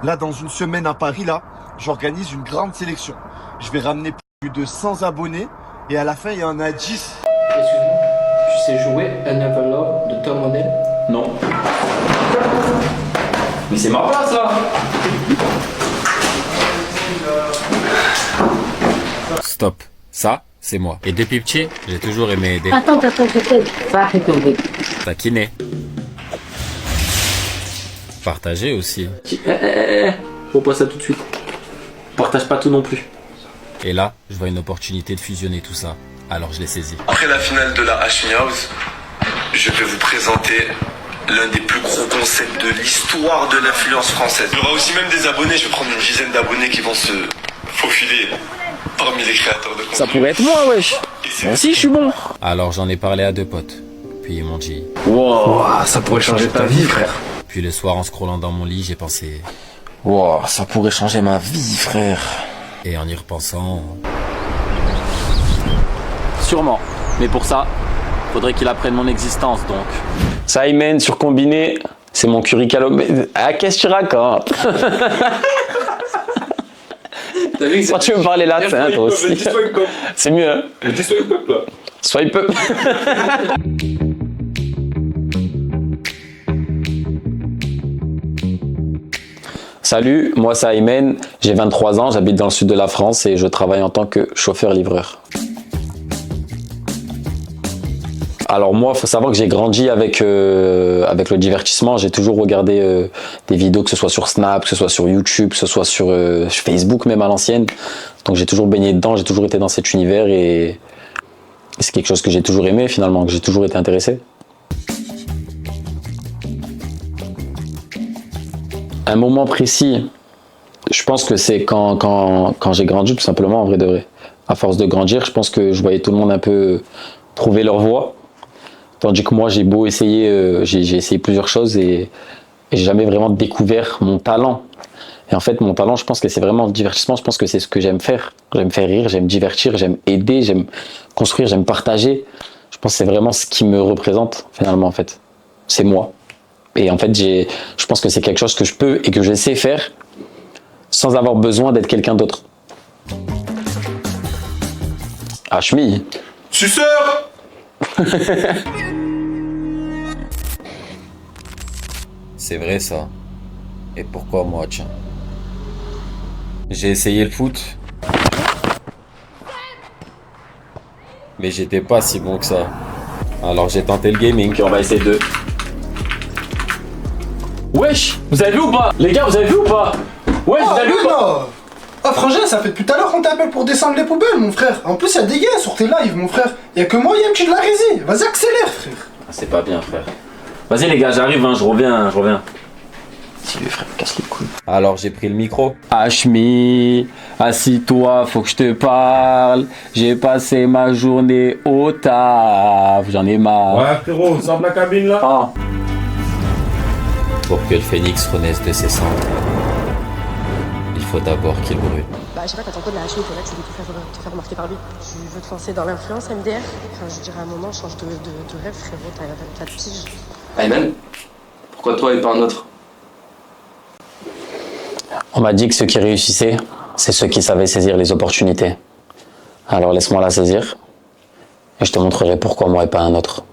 Là, dans une semaine à Paris, là, j'organise une grande sélection. Je vais ramener plus de 100 abonnés et à la fin, il y en a 10. Excuse-moi, tu sais jouer Another Love de Tom Odell? Non. Mais c'est ma place là. Stop. Ça, c'est moi. Et depuis petit, j'ai toujours aimé aider. Attends, je t'aide. Va arrêter de Taquiner. Partager aussi. Faut pas ça tout de suite. Partage pas tout non plus. Et là, je vois une opportunité de fusionner tout ça. Alors je l'ai saisi. Après la finale de la Hashmi House, je vais vous présenter l'un des plus gros concepts de l'histoire de l'influence française. Il y aura aussi même des abonnés, je vais prendre une dizaine d'abonnés qui vont se faufiler parmi les créateurs de contenu. Ça pourrait être moi, wesh. Moi aussi, je suis bon. Alors j'en ai parlé à 2 potes. Puis ils m'ont dit. Wow, ça pourrait changer ta vie, frère. Puis le soir, en scrollant dans mon lit, j'ai pensé. Wow, ça pourrait changer ma vie, frère. Et en y repensant. Sûrement. Mais pour ça, faudrait qu'il apprenne mon existence, donc. Simon sur combiné, c'est mon curriculum. Ah, qu'est-ce que tu racontes? Quand tu veux me parler latin, toi aussi. C'est mieux, hein? Dis swipe up, là. Swipe up. Salut, moi c'est Aymen, j'ai 23 ans, j'habite dans le sud de la France et je travaille en tant que chauffeur-livreur. Alors moi, il faut savoir que j'ai grandi avec le divertissement. J'ai toujours regardé des vidéos, que ce soit sur Snap, que ce soit sur YouTube, que ce soit sur Facebook même à l'ancienne. Donc j'ai toujours baigné dedans, j'ai toujours été dans cet univers et c'est quelque chose que j'ai toujours aimé finalement, que j'ai toujours été intéressé. Un moment précis, je pense que c'est quand j'ai grandi tout simplement, en vrai de vrai. À force de grandir, je pense que je voyais tout le monde un peu trouver leur voie. Tandis que moi, j'ai beau essayer, j'ai essayé plusieurs choses et j'ai jamais vraiment découvert mon talent. Et en fait, mon talent, je pense que c'est vraiment le divertissement. Je pense que c'est ce que j'aime faire. J'aime faire rire, j'aime divertir, j'aime aider, j'aime construire, j'aime partager. Je pense que c'est vraiment ce qui me représente finalement, en fait. C'est moi. Et en fait, je pense que c'est quelque chose que je peux et que je sais faire sans avoir besoin d'être quelqu'un d'autre. Hashmi. Suceur! C'est vrai ça. Et pourquoi moi, tiens? J'ai essayé le foot. Mais j'étais pas si bon que ça. Alors j'ai tenté le gaming. Ok, on va essayer de... Wesh, vous avez vu ou pas? Les gars, vous avez vu ou pas? Wesh, vous avez vu ou pas? Ah frangin, ça fait depuis tout à l'heure qu'on t'appelle pour descendre les poubelles, mon frère. En plus, y'a des gars sur tes lives, mon frère. Y'a que moi, Yam, qui de la résie. Vas-y, accélère, frère. Ah, c'est pas bien, frère. Vas-y, les gars, j'arrive, hein, je reviens. Si le frère me casse les couilles. Alors j'ai pris le micro. Hashmi, assis-toi, faut que je te parle. J'ai passé ma journée au taf, j'en ai marre. Ouais, frérot, sors de la cabine là. Ah. Pour que le phénix renaisse de ses cendres, il faut d'abord qu'il brûle. Bah, je sais pas, quand t'entends de la Hachmi, t'es là, tu veux te faire remarquer par lui. Tu veux te lancer dans l'influence MDR. Enfin, je dirais à un moment, change de rêve, frérot, t'as de pige. Ayman, pourquoi toi et pas un autre? On m'a dit que ceux qui réussissaient, c'est ceux qui savaient saisir les opportunités. Alors laisse-moi la saisir et je te montrerai pourquoi moi et pas un autre.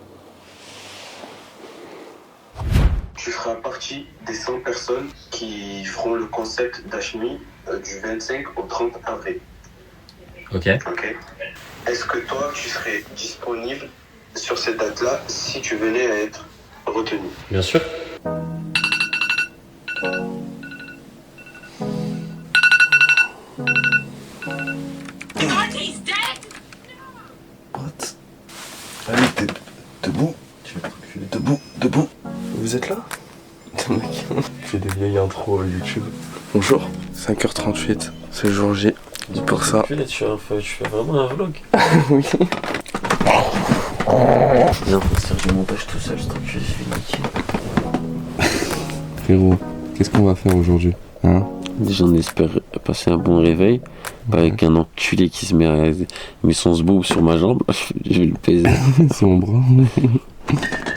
Tu feras partie des 100 personnes qui feront le concept d'Hashmi du 25 au 30 avril. Ok. Ok. Est-ce que toi, tu serais disponible sur cette date-là si tu venais à être retenu? Bien sûr. Allez, t'es debout. Debout. Vous êtes là? Mec, fais des vieilles intros YouTube. Bonjour, 5h38, c'est le jour J. Dis pour ça. Tu fais vraiment un vlog? Oui. Viens, faut se faire du montage tout seul, c'est enculé, je vais niquer. Frérot, qu'est-ce qu'on va faire aujourd'hui, hein? Déjà, on espère passer un bon réveil. Pas avec un enculé qui se met son zboob sur ma jambe. Je vais le baiser. C'est mon bras.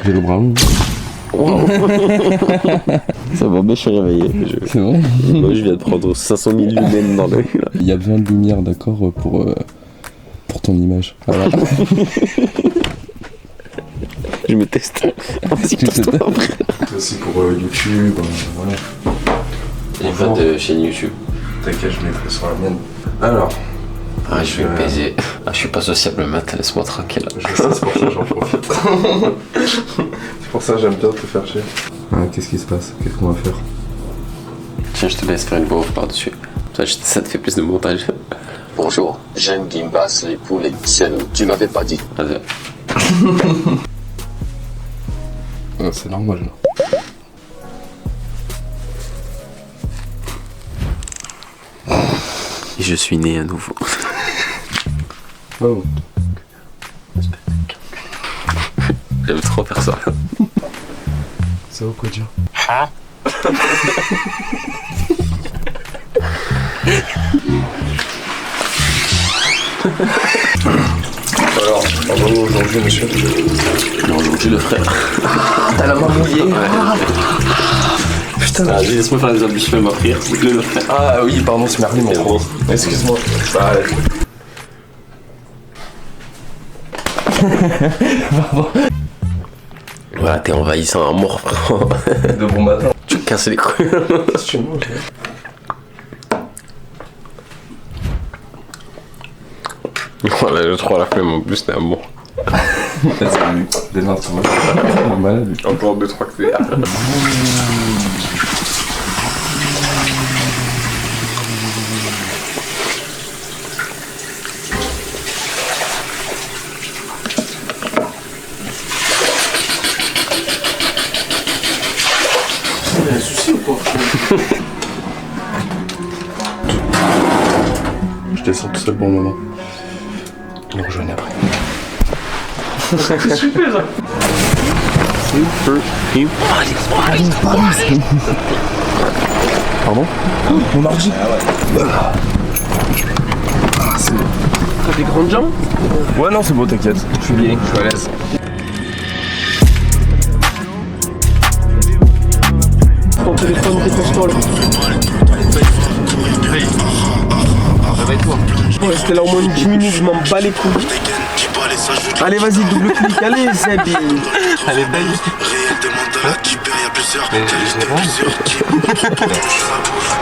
J'ai le bras long. Wow. Ça va, mais je suis réveillé. C'est vrai. Moi, je viens de prendre 500 000 lumens dans l'œil. Là. Il y a besoin de lumière, d'accord, pour ton image. Voilà. Je me teste. Vas-y, teste-toi après. Aussi pour YouTube, voilà. J'ai pas de chaîne YouTube. T'inquiète, je mettrai sur la mienne. Alors. Ah, je vais baiser. Ah, je suis pas sociable, Matt, laisse-moi tranquille. Je sais, c'est pour ça que j'en profite. C'est pour ça que j'aime bien te faire chier. Qu'est-ce qui se passe? Qu'est-ce qu'on va faire? Tiens, je te laisse faire une voix off par-dessus. Ça te fait plus de montage. Bonjour, j'aime Gimbas, les poules et tiennes. Tu m'avais pas dit. Vas-y. C'est normal. Et je suis né à nouveau. Oh. J'aime trop faire ça. Ça vaut quoi dire? Alors, envoie-nous aujourd'hui, monsieur. Aujourd'hui, le frère. T'as la main mouillée. Putain, vas-y, laisse-moi faire les abus, je fais ma prière. Le frère. Ah oui, pardon, c'est Merlin, mon gros. Excuse-moi. Bah, allez. Voilà, t'es envahissant à mort, frère. De bon matin. Tu me casses les couilles. Qu'est-ce que tu manges? Voilà, je trouve la flemme en plus, t'es à mort. Vas-y, des mains sur moi. Normal. Encore 2-3 cuillères. Il y a un souci ou quoi? Je descends tout seul bon moment. Nous rejoignons après. C'est super ça. Pardon? Mon ordi. T'as des grandes jambes? Ouais, non, c'est bon, t'inquiète. Je suis bien, je suis à l'aise. Ton téléphone, dépêche-toi là. Bon, restez là au moins 10 minutes, je m'en bats les couilles. Allez, vas-y, double clic, allez, Zebi. Elle est belle.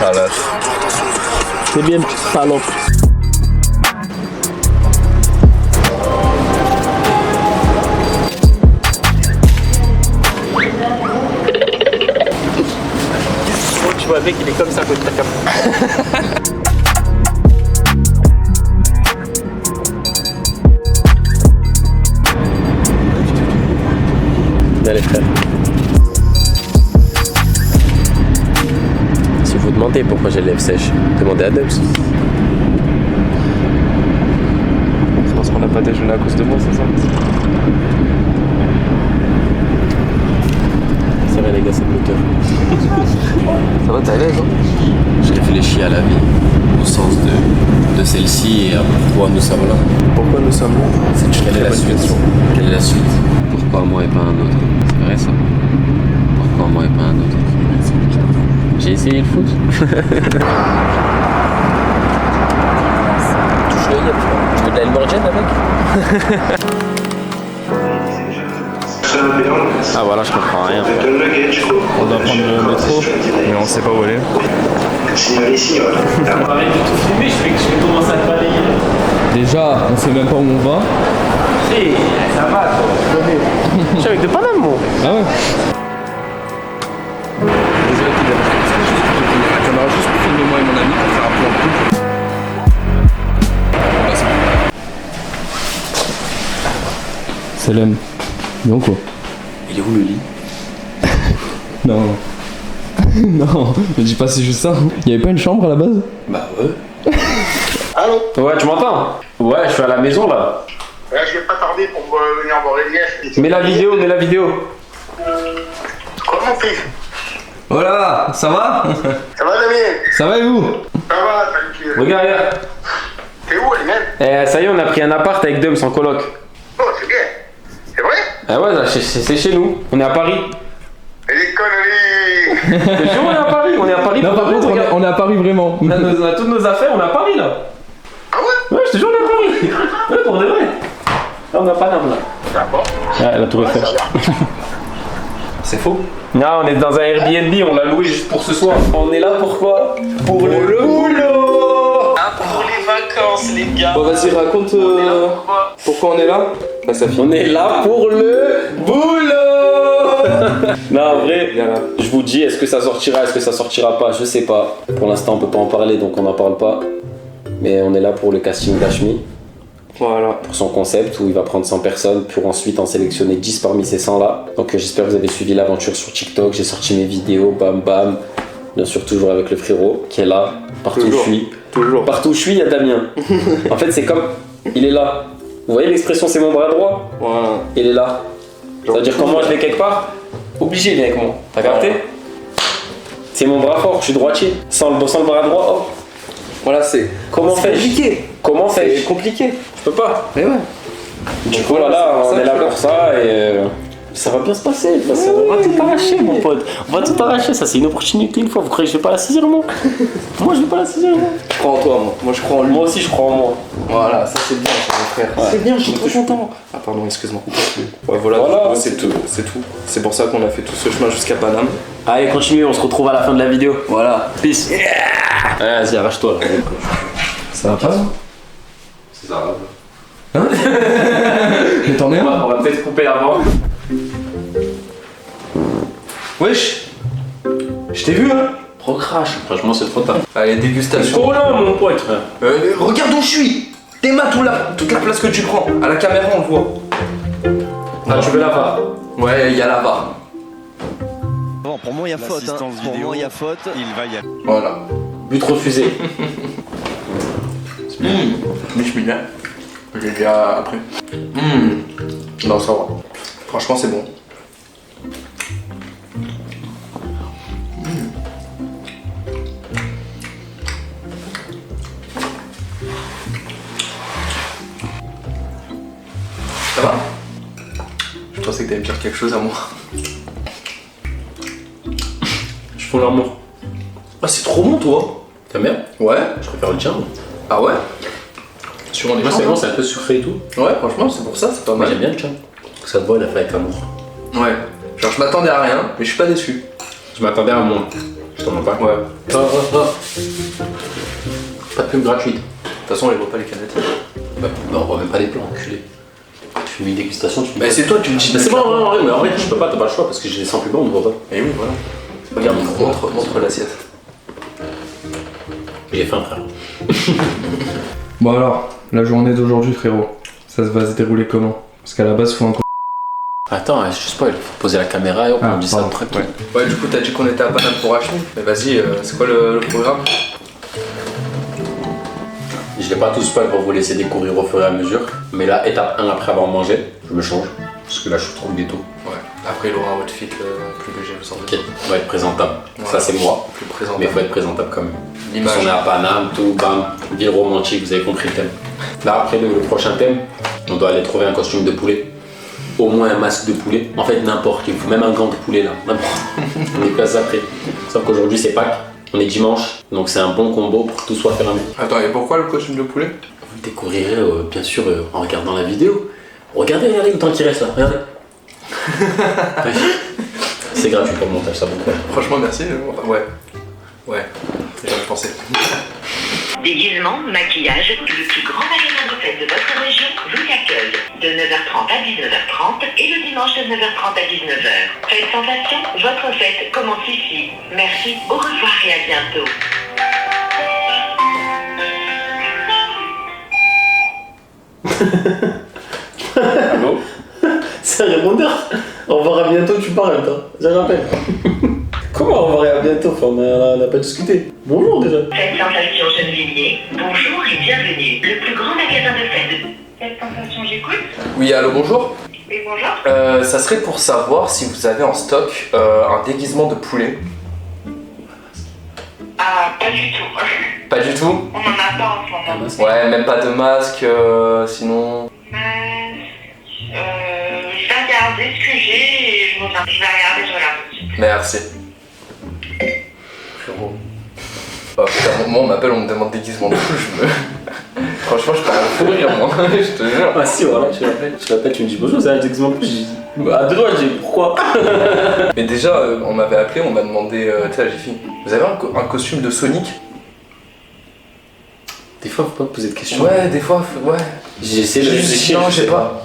Voilà. C'est bien, petite salope. Tu vois, mec, il est comme ça à côté de ta caméra. Allez, frère. Si vous demandez pourquoi j'ai les lèvres sèches, demandez à Dubs. C'est parce qu'on n'a pas déjeuné à cause de moi, c'est ça? Ça va les gars, c'est le moteur. Ça va, t'es à l'aise, hein? Je réfléchis à la vie, au sens de celle-ci et à pourquoi nous sommes là. Pourquoi nous sommes là? C'est une très bonne question. Quelle est la suite? Pourquoi moi et pas un autre? C'est vrai ça? Pourquoi moi et pas un autre? J'ai essayé le foot. Touche le yep. Tu veux de la Elmorgen avec? Ah voilà, je comprends rien. On doit prendre le métro, mais on sait pas où aller. Arrête de tout filmer, je vais commencer à te balayer. Déjà, on sait même pas où on va. Si, ça va, toi, je connais. Je suis avec de Paname, moi. Ah ouais? Désolé, la caméra juste pour filmer moi et mon ami pour faire un plan de couple. Salam. Non quoi? Il est où le lit? Non. Non, ne dis pas c'est juste ça. Il y avait pas une chambre à la base? Bah ouais. Allô? Ouais, tu m'entends? Ouais, je suis à la maison là. Ouais, je vais pas tarder pour venir voir Elias. Mets la vidéo. Comment fils? Voilà, ça va? Ça va Damien? Ça va et vous? Ça va, tranquille. Regarde. T'es où Elias? Ça y est, on a pris un appart avec Dubs en coloc. Oh, c'est bien. C'est vrai? Ah ouais, c'est chez nous. On est à Paris. Les conneries. Je te jure, on est à Paris, on est à Paris. Non, par contre, on est à Paris vraiment. On a toutes nos affaires, on est à Paris là. Ah ouais? Ouais, je te jure, on est à Paris. Ouais, pour de vrai. Là, on est à Paname là. D'accord. Ouais, la tour Eiffel. C'est faux. Non, on est dans un Airbnb, on l'a loué juste pour ce soir. On est là pourquoi? Pour le boulot. Ah, pour les vacances, les gars. Bon, vas-y, raconte pourquoi on est là. Bah, ça finit. On est là pour le boulot. Non, en vrai, Viens là. je vous dis, est-ce que ça sortira, est-ce que ça sortira pas, je sais pas. Pour l'instant, on peut pas en parler, donc on n'en parle pas. Mais on est là pour le casting d'Ashmi, Voilà. pour son concept, où il va prendre 100 personnes pour ensuite en sélectionner 10 parmi ces 100 là. Donc j'espère que vous avez suivi l'aventure sur TikTok, j'ai sorti mes vidéos, bam bam. Bien sûr, toujours avec le frérot qui est là, partout où je suis. Toujours. Partout où je suis, il y a Damien. En fait, c'est comme, il est là. Vous voyez l'expression, c'est mon bras droit? Voilà. Il est là. Ça veut dire quand moi je vais quelque part, obligé, il vient avec moi. T'as capté? C'est mon bras fort, je suis droitier. Sans le bras droit, hop. Voilà, c'est. Comment c'est fais-je? compliqué. Comment C'est fais-je? compliqué. Je peux pas. Mais ouais. Du coup, voilà, on est là pour ça et ça va bien se passer. On va tout arracher, mon pote. On va tout arracher. Ça, c'est une opportunité une fois. Vous croyez que je vais pas la saisir, moi? Moi, je vais pas la saisir, moi. Je crois en toi, moi. Moi, je crois en lui. Moi aussi, je crois en moi. Voilà, ça c'est bien, mon frère. Ouais. C'est bien, je suis trop content. Ah, pardon, excuse-moi. Ouais, voilà, Voilà, c'est tout. C'est tout. C'est pour ça qu'on a fait tout ce chemin jusqu'à Paname. Allez, continue. On se retrouve à la fin de la vidéo. Voilà. Peace. Vas-y, arrache-toi. Ça va pas? C'est ça. Mais t'en es un? On va peut-être couper avant. Wesh! Je t'ai vu, hein? Procrache. Franchement, c'est trop tard. Allez, dégustation. Trop là, mon pote. Regarde où je suis! T'es ma toute la place que tu prends. À la caméra, on le voit. Ah, tu veux la part? Ouais, il y a la barre. Bon, pour moi, il y a faute. Hein. Pour moi, il y a faute. Il va y aller. Voilà. But refusé. Mais je suis bien. J'ai déjà appris. Non, ça va. Franchement, c'est bon. Ça va? Je pensais que t'allais me dire quelque chose à moi. Je fous l'amour. Ah, c'est trop bon, toi. T'aimes bien? Ouais. Je préfère le tien. Ah ouais? Sur les Moi, gens, c'est bon, c'est un peu sucré et tout. Ouais, franchement, c'est pour ça, c'est pas Moi, mal. j'aime bien le tien. Ça te voit, il a fait avec amour. Ouais. Genre, je m'attendais à rien, mais je suis pas déçu. Je m'attendais à moins. Je t'en mens pas. Ouais. Pas de pub gratuite. De toute façon, on les voit pas les canettes. Bah, on voit même pas les plans, enculé. Tu fais une dégustation, tu me Bah, dis. c'est toi, tu me dis. Mais c'est bon, mais en vrai, je peux pas, t'as pas le choix parce que j'ai les 100 plus blancs, on ne voit pas. Et oui, voilà. Regarde, Montre l'assiette. j'ai faim, frère. Bon alors, la journée d'aujourd'hui frérot, ça va se dérouler comment? Parce qu'à la base faut un... Attends, je spoil, faut poser la caméra et hop, on dit ça pardon. tranquille. Ouais, du coup, t'as dit qu'on était à Paname pour acheter. Mais vas-y, c'est quoi le programme? Je l'ai pas tout spoil pour vous laisser découvrir au fur et à mesure. Mais là, étape 1 après avoir mangé, je me change. Parce que là, je suis trop ghetto. Ouais. Après, il aura un outfit plus léger, vous semble. Ok, on va être présentable. Voilà. Ça, c'est moi. Plus Mais présentable. il faut être présentable quand même. L'image. On est à Paname, tout, bam, ville romantique, vous avez compris le thème. Là, après le prochain thème, on doit aller trouver un costume de poulet. Au moins un masque de poulet. En fait, n'importe, il faut même un gant de poulet là. N'importe. On est place après. Sauf qu'aujourd'hui, c'est Pâques. On est dimanche, donc c'est un bon combo pour que tout soit fermé. Attends, et pourquoi le costume de poulet? Vous le découvrirez bien sûr en regardant la vidéo. Regardez le temps qui reste là, regardez. Ouais. C'est gratuit pour le montage, ça vous plaît. Franchement, merci. Ouais. Ouais. J'avais pensé. Déguisement, maquillage, le plus grand magasin de fête de votre région vous accueille de 9h30 à 19h30 et le dimanche de 9h30 à 19h. Faites sensation, votre fête commence ici. Merci, au revoir et à bientôt. Allô? C'est un répondeur. Au revoir à bientôt, tu parles toi. Je rappelle. Comment au revoir et à bientôt? Enfin, on n'a pas discuté. Bonjour déjà. Faites sensation Gennevilliers, bonjour et bienvenue. Le plus grand magasin de fête de... Faites sensation, j'écoute. Oui, allô, bonjour. Oui, bonjour. Ça serait pour savoir si vous avez en stock un déguisement de poulet. Ah, pas du tout. Pas du tout? On n'en a pas en ce moment. Ouais, même pas de masque, sinon... Je vais regarder ce que j'ai et je reviens. Je vais regarder, je regarde tout de suite. Merci. Frérot. Oh putain, moi on m'appelle, on me demande déguisement de fou, Franchement, je peux rien fou rire, moi, je te jure. Ah si, voilà, tu l'appelles, tu me dis bonjour, c'est un déguisement de plus. J'ai dit, à deux doigts, j'ai dit pourquoi. Mais déjà, on m'avait appelé, on m'a demandé, tu sais, la Jiffy, vous avez un costume de Sonic? Des fois, faut pas te poser de questions. Ouais, des fois, ouais. J'ai essayé de réfléchir. Non, j'ai pas.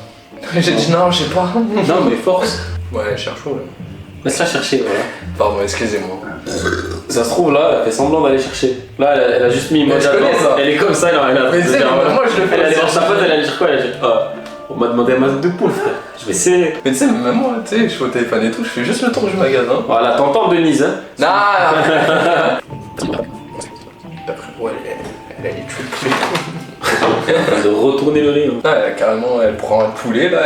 J'ai dit non, j'ai pas. Non, mais force. Ouais, cherche où là? Laisse-la chercher, voilà. Pardon, excusez-moi. Ça se trouve là, elle fait semblant d'aller chercher. Là, elle a juste mis Mais je connais ça. Elle est comme ça, elle a. Mais tu sais, moi je le fais. Elle allait voir sa pote, elle allait dire quoi? Elle a dit on m'a demandé un masque de poule, frère. Je vais serrer. Mais tu sais, même moi, tu sais, je suis au téléphone et tout, je fais juste le tour du magasin. Voilà, t'entends Denise, hein? Non. Ouais, elle a les de retourner le riz. Ah, carrément, elle prend un poulet là.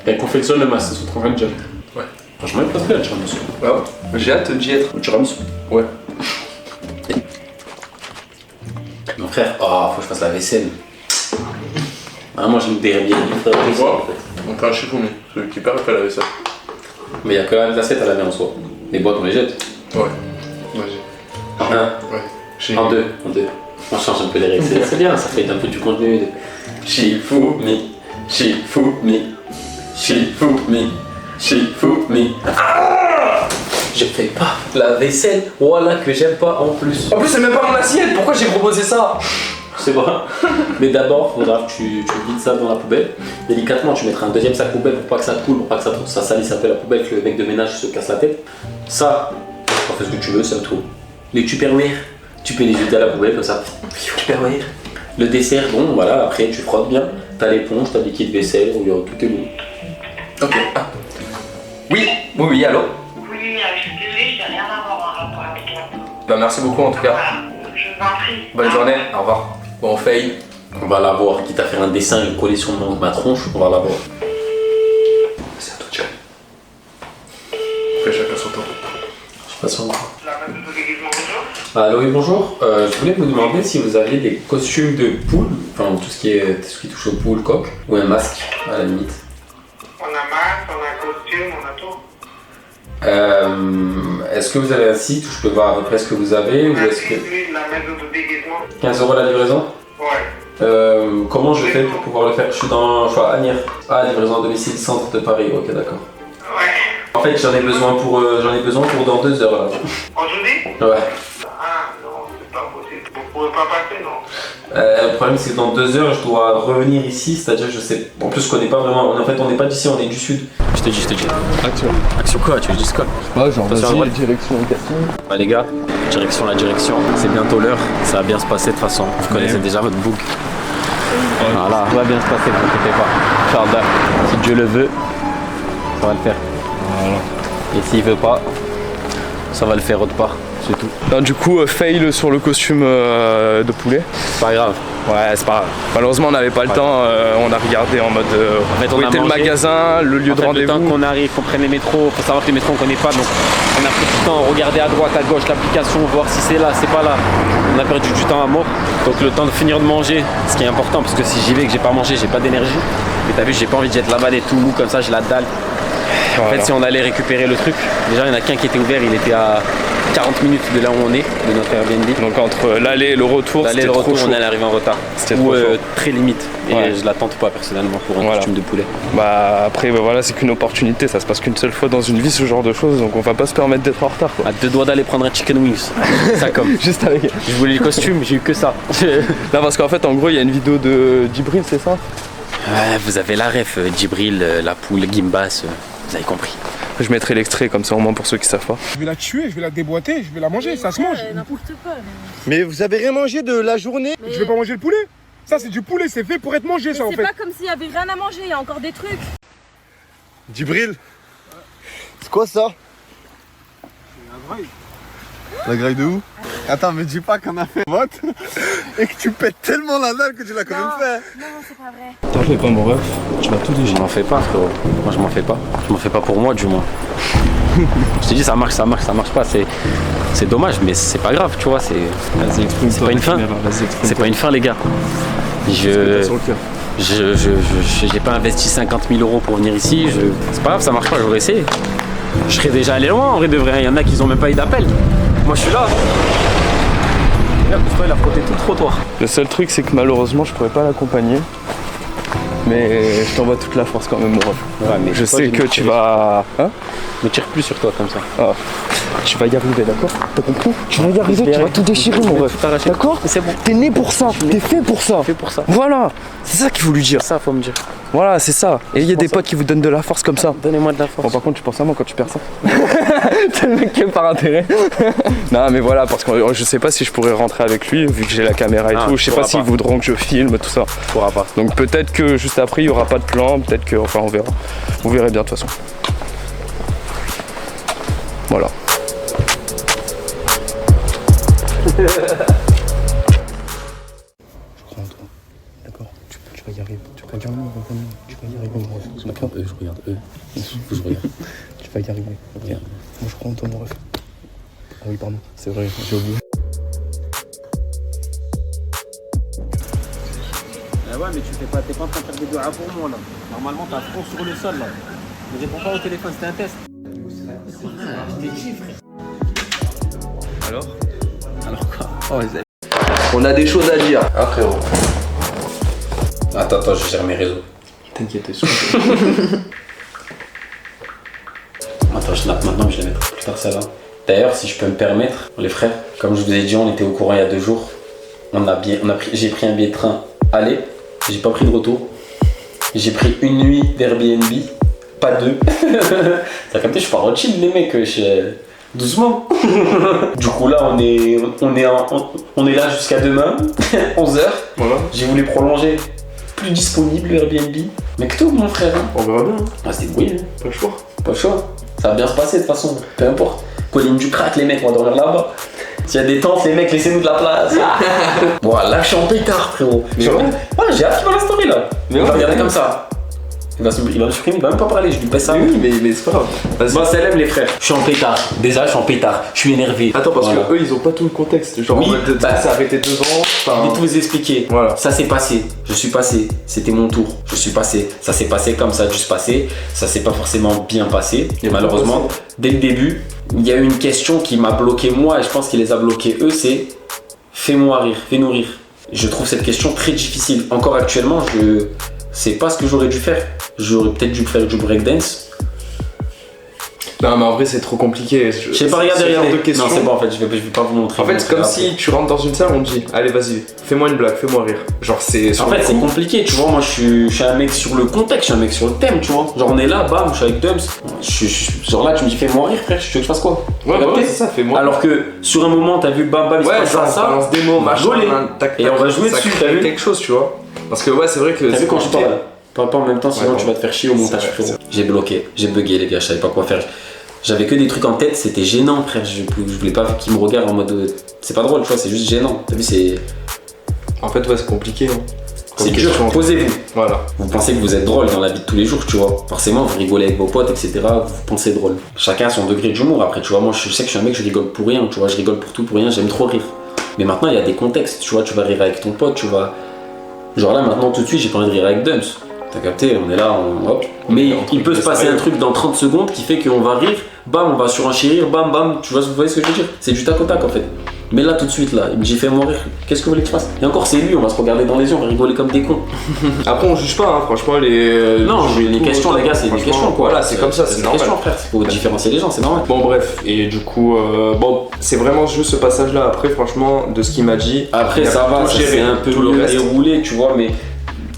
Elle confectionne le masque, c'est trop bien déjà. Ouais. Franchement, elle passe bien le tiramisu. Ouais, j'ai hâte d'y être. Le tiramisu? Ouais. Mon frère, faut que je fasse la vaisselle. Ah, moi je me déraille bien du frère. On peut un chifoumi, celui qui perd, il fait la vaisselle. Mais il y a quand même l'assiette à laver en soi. Les boîtes, on les jette. Ouais. Vas-y. Ouais. En deux. On change un peu les règles, c'est bien, ça fait un peu du contenu de Shifumi, je fais pas la vaisselle, voilà que j'aime pas en plus. En plus, c'est même pas mon assiette, pourquoi j'ai proposé ça? C'est vrai. Mais d'abord, il faudra que tu vides ça dans la poubelle. Délicatement, tu mettras un deuxième sac poubelle pour pas que ça coule, pour pas que ça salisse un peu la poubelle, que le mec de ménage se casse la tête. Ça, tu fais ce que tu veux, c'est à toi. Les tupperware, tu peux les jeter à la poubelle comme ça. Tupperware. Le dessert, bon, voilà, après tu frottes bien. T'as l'éponge, t'as le liquide vaisselle, tout est bon. Ok. Ah. Oui, allô? Oui, je suis désolée, je vais rien avoir en rapport avec toi. Bah, merci beaucoup en tout cas. Voilà, je vous en prie. Bonne journée, au revoir. Bon, Faye. On va la voir, quitte à faire un dessin et le coller sur ma tronche, on va la voir. C'est à toi, Tchao. Fais chacun son tour. Je suis pas sûr. La même de déguisement, bonjour. Allô, oui, bonjour. Je voulais vous demander si vous aviez des costumes de poule, enfin tout ce qui touche aux poules, coq, ou un masque à la limite. On a masque, on a costume, on a tout. Est-ce que vous avez un site où je peux voir à peu près ce que vous avez ou est-ce que... La maison de déguisement. 15 € la livraison? Ouais. Comment je fais pour pouvoir le faire? Je suis à Agnières. Ah, livraison à domicile, centre de Paris, ok d'accord. Ouais. En fait j'en ai besoin pour dans 2 heures là. Aujourd'hui? Ouais. Ah non, c'est pas possible. Vous pouvez pas passer, non? Le problème c'est que dans 2 heures je dois revenir ici, c'est-à-dire je sais. En plus je connais pas vraiment. En fait on n'est pas d'ici, on est du sud. Je te dis. Action quoi? Tu veux dire quoi? Ouais, genre vas-y, direction le casting. Bah les gars, la direction, c'est bientôt l'heure. Ça va bien se passer de toute façon. Vous connaissez déjà votre bouc. Voilà, ça va bien se passer, ne vous inquiétez pas. Inch'Allah, si Dieu le veut, ça va le faire. Voilà. Et s'il veut pas, ça va le faire autre part, c'est tout. Non, du coup, fail sur le costume de poulet. C'est pas grave. Ouais, c'est pas grave. Malheureusement, on n'avait pas le temps. On a regardé en mode en fait, où était le magasin, le lieu de rendez-vous. Le temps qu'on arrive, qu'on prenne les métros, faut savoir que les métros on connaît pas, donc on a pris du temps, regarder à droite, à gauche l'application, voir si c'est là, c'est pas là. On a perdu du temps à mort. Donc le temps de finir de manger, ce qui est important, parce que si j'y vais et que j'ai pas mangé, j'ai pas d'énergie. Mais t'as vu, j'ai pas envie d'être là-bas des tout mou comme ça, j'ai la dalle. En fait, si on allait récupérer le truc, déjà il y en a qu'un qui était ouvert, il était à 40 minutes de là où on est, de notre Airbnb. Donc entre l'aller et le retour, l'aller et le retour, on allait arriver en retard. C'était ou trop chaud. très limite. Et je la tente pas personnellement pour un costume de poulet. Bah après, voilà, c'est qu'une opportunité, ça se passe qu'une seule fois dans une vie ce genre de choses, donc on va pas se permettre d'être en retard quoi. À 2 doigts d'aller prendre un chicken wings. Ça comme. Juste avec. Je voulais le costume, j'ai eu que ça. Non, parce qu'en fait, en gros, il y a une vidéo de Djibril, c'est ça? Ouais, vous avez la ref, Djibril, la poule, Gimbas, vous avez compris. Je mettrai l'extrait comme ça au moins pour ceux qui savent pas. Je vais la tuer, je vais la déboîter, je vais la manger, ça se mange. N'importe quoi. Mais vous avez rien mangé de la journée? Je vais pas manger le poulet. Ça c'est du poulet, c'est fait pour être mangé ça en fait. C'est pas comme s'il y avait rien à manger, il y a encore des trucs. Djibril, c'est quoi ça? C'est la graille. La graille de où? Attends, me dis pas qu'on a fait vote et que tu pètes tellement la dalle que tu l'as quand même fait. Non, c'est pas vrai. T'en fais pas mon ref, tu vas tout déchirer. Je m'en fais pas frérot, moi je m'en fais pas. Je m'en fais pas pour moi du moins. Je te dis ça marche pas, c'est dommage mais c'est pas grave tu vois, c'est pas une fin. C'est pas une fin les gars. J'ai pas investi 50 000 € pour venir ici, c'est pas grave, ça marche pas, j'aurais essayé. je serais déjà allé loin en vrai de vrai. Il y en a qui ont même pas eu d'appel. Moi je suis là. Regarde, toi il a frotté tout le trottoir. Le seul truc, c'est que malheureusement, je pourrais pas l'accompagner. Mais je t'envoie toute la force quand même, mon ref. Ouais, mais je sais que tu vas... Hein? Ne tire plus sur toi comme ça. Ah. Tu vas y arriver, d'accord? T'as compris? Tu vas y arriver, tu vas tout déchirer, mon ref. D'accord? C'est bon. T'es né pour ça, t'es fait pour ça. Fait pour ça. Voilà, c'est ça qu'il faut lui dire. Ça, faut me dire. Voilà, c'est ça. Et il y a des potes qui vous donnent de la force comme ça. Donnez-moi de la force. Bon, par contre, tu penses à moi quand tu perds ça. T'es le mec qui aime par intérêt. Non, mais voilà, parce que je sais pas si je pourrais rentrer avec lui, vu que j'ai la caméra et tout. Je sais pas s'ils voudront que je filme, tout ça. Tu pourras pas. Donc peut-être que juste après, il y aura pas de plan. Peut-être que. Enfin, on verra. Vous verrez bien de toute façon. Voilà. D'accord, tu vas y arriver. Tu vas y arriver, tu vas y arriver. D'accord, je regarde eux. Je regarde. Tu vas y arriver. Ok. Moi je crois en toi, mon ref. Ah oui, pardon, c'est vrai, j'ai oublié. Ouais, mais t'es pas en train de faire des doigts pour moi là. Normalement, t'as front sur le sol là. Ne réponds pas au téléphone, c'était un test. Alors quoi? Oh, on a des choses à dire. Ah, frérot. Attends, je gère mes réseaux. T'inquiète, t'es sûr. Attends, je nappe maintenant, mais je vais mettre plus tard ça là. D'ailleurs, si je peux me permettre, les frères, comme je vous ai dit, on était au courant il y a 2 jours. J'ai pris un billet de train aller, j'ai pas pris de retour. J'ai pris une nuit d'Airbnb, pas 2. T'as capté, je suis pas Rothschild les mecs, doucement. Du coup là, on est là jusqu'à demain, 11h. Voilà. J'ai voulu prolonger. Plus disponible le Airbnb. Mais que tout mon frère. Hein. On verra bien. Hein. Ah, c'est débrouillé. Hein. Pas le choix. Pas le choix. Ça va bien se passer de toute façon. Peu importe. Colline du crack, les mecs, on va dormir là-bas. S'il y a des tentes, les mecs, laissez-nous de la place. Bon, là, je suis en pétard, frérot. Ouais, j'ai hâte qu'il va la story là. Mais on va regarder comme ça. Il va me supprimer, il va même pas parler, je lui baisse ça. Oui, mais c'est pas grave. Bon, salam les frères. Je suis en pétard. Déjà, je suis en pétard. Je suis énervé. Attends, parce que eux, ils ont pas tout le contexte. Genre, oui, ça s'est arrêté 2 ans. Je vais tout vous expliquer. Voilà. Ça s'est passé. Je suis passé. C'était mon tour. Je suis passé. Ça s'est passé comme ça, juste passé. Ça s'est pas forcément bien passé. Et malheureusement, dès le début, il y a eu une question qui m'a bloqué moi et je pense qu'il les a bloqués eux, c'est fais-moi rire, fais-nous rire. Je trouve cette question très difficile. Encore actuellement, je sais pas ce que j'aurais dû faire. J'aurais peut-être dû faire du breakdance. Non, mais en vrai, c'est trop compliqué. Je sais pas, regardez. Non, c'est bon, en fait, je vais pas vous montrer. En fait, c'est comme si tu rentres dans une salle, on te dit allez, vas-y, fais-moi une blague, fais-moi rire. Genre, c'est. En fait, c'est compliqué, tu vois. Moi, je suis un mec sur le contexte, je suis un mec sur le thème, tu vois. Genre, on est là, bam, je suis avec Dubs. Genre là, tu me dis fais-moi rire, frère, tu veux que je fasse quoi? Ouais, c'est ça, fais-moi. Alors que sur un moment, t'as vu bam, bam, il se passe ça. On balance des mots, on va rigoler. Et on va jouer dessus, t'as vu? Quelque chose, tu vois. Parce que, ouais, c'est vrai que. T'as vu quand je parle? Parle pas en même temps, sinon tu vas te faire chier au montage, frérot. J'ai bloqué, j'ai bugué, les gars, je savais pas quoi faire. J'avais que des trucs en tête, c'était gênant, frère. Je voulais pas qu'ils me regardent en mode. C'est pas drôle, tu vois, c'est juste gênant. T'as vu, c'est. En fait, ouais, c'est compliqué. Hein. C'est dur, posez-vous. Voilà. Vous pensez que vous êtes drôle dans la vie de tous les jours, tu vois. Forcément, vous rigolez avec vos potes, etc. Vous pensez drôle. Chacun a son degré d'humour. Après, tu vois, moi, je sais que je suis un mec, je rigole pour rien, tu vois. Je rigole pour tout, pour rien, j'aime trop rire. Mais maintenant, il y a des contextes, tu vois. Tu vas rire avec ton pote, tu vas. Genre là, maintenant, tout de suite, j'ai pas envie de rire avec Dumps. T'as capté, on est là, hop. Mais il peut se passer un truc dans 30 secondes qui fait qu'on va rire, bam, on va surenchérir, bam, bam, tu vois, vous voyez ce que je veux dire? C'est du tac au tac en fait. Mais là, tout de suite, là, il me dit fais-moi rire, qu'est-ce que vous voulez que je fasse? Et encore, c'est lui, on va se regarder dans les yeux, on va rigoler comme des cons. Après, on juge pas, hein, franchement, les. Non, les questions, les gars, c'est des questions quoi. Voilà, c'est comme ça, c'est normal. C'est des questions, frère, faut différencier les gens, c'est normal. Bon, bref, et du coup, bon, c'est vraiment juste ce passage-là. Après, franchement, de ce qu'il m'a dit. Après, ça va, c'est un peu le reste déroulé, tu vois, mais.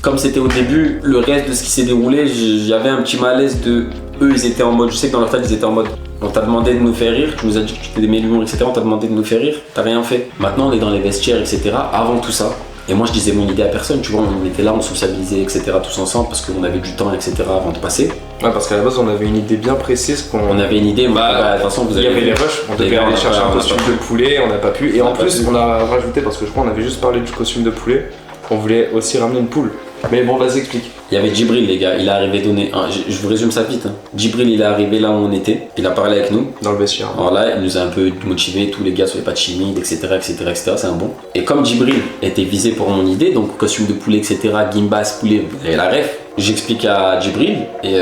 Comme c'était au début, le reste de ce qui s'est déroulé, j'avais un petit malaise de. Eux, ils étaient en mode. Je sais que dans leur tête, ils étaient en mode. On t'a demandé de nous faire rire, tu nous as dit que tu t'aimais l'humour, etc. On t'a demandé de nous faire rire, t'as rien fait. Maintenant, on est dans les vestiaires, etc. Avant tout ça. Et moi, je disais mon idée à personne, tu vois. On était là, on socialisait, etc. tous ensemble parce qu'on avait du temps, etc. avant de passer. Ouais, parce qu'à la base, on avait une idée bien précise. On avait une idée, bah, de toute façon, vous avez. Il y avait les rushs, on devait aller chercher un costume de poulet, on n'a pas pu. Et en plus, on a rajouté, parce que je crois qu'on avait juste parlé du costume de poulet, on voulait aussi ramener une poule. Mais bon, vas-y, explique. Il y avait Djibril, les gars, il est arrivé donner. Je vous résume ça vite. Hein. Djibril, il est arrivé là où on était, il a parlé avec nous. Dans le vestiaire. Alors là, il nous a un peu motivés, tous les gars, soyez pas timides, etc. C'est un bon. Et comme Djibril était visé pour mon idée, donc costume de poulet, etc., gimbas, poulet, et la ref, j'explique à Djibril, et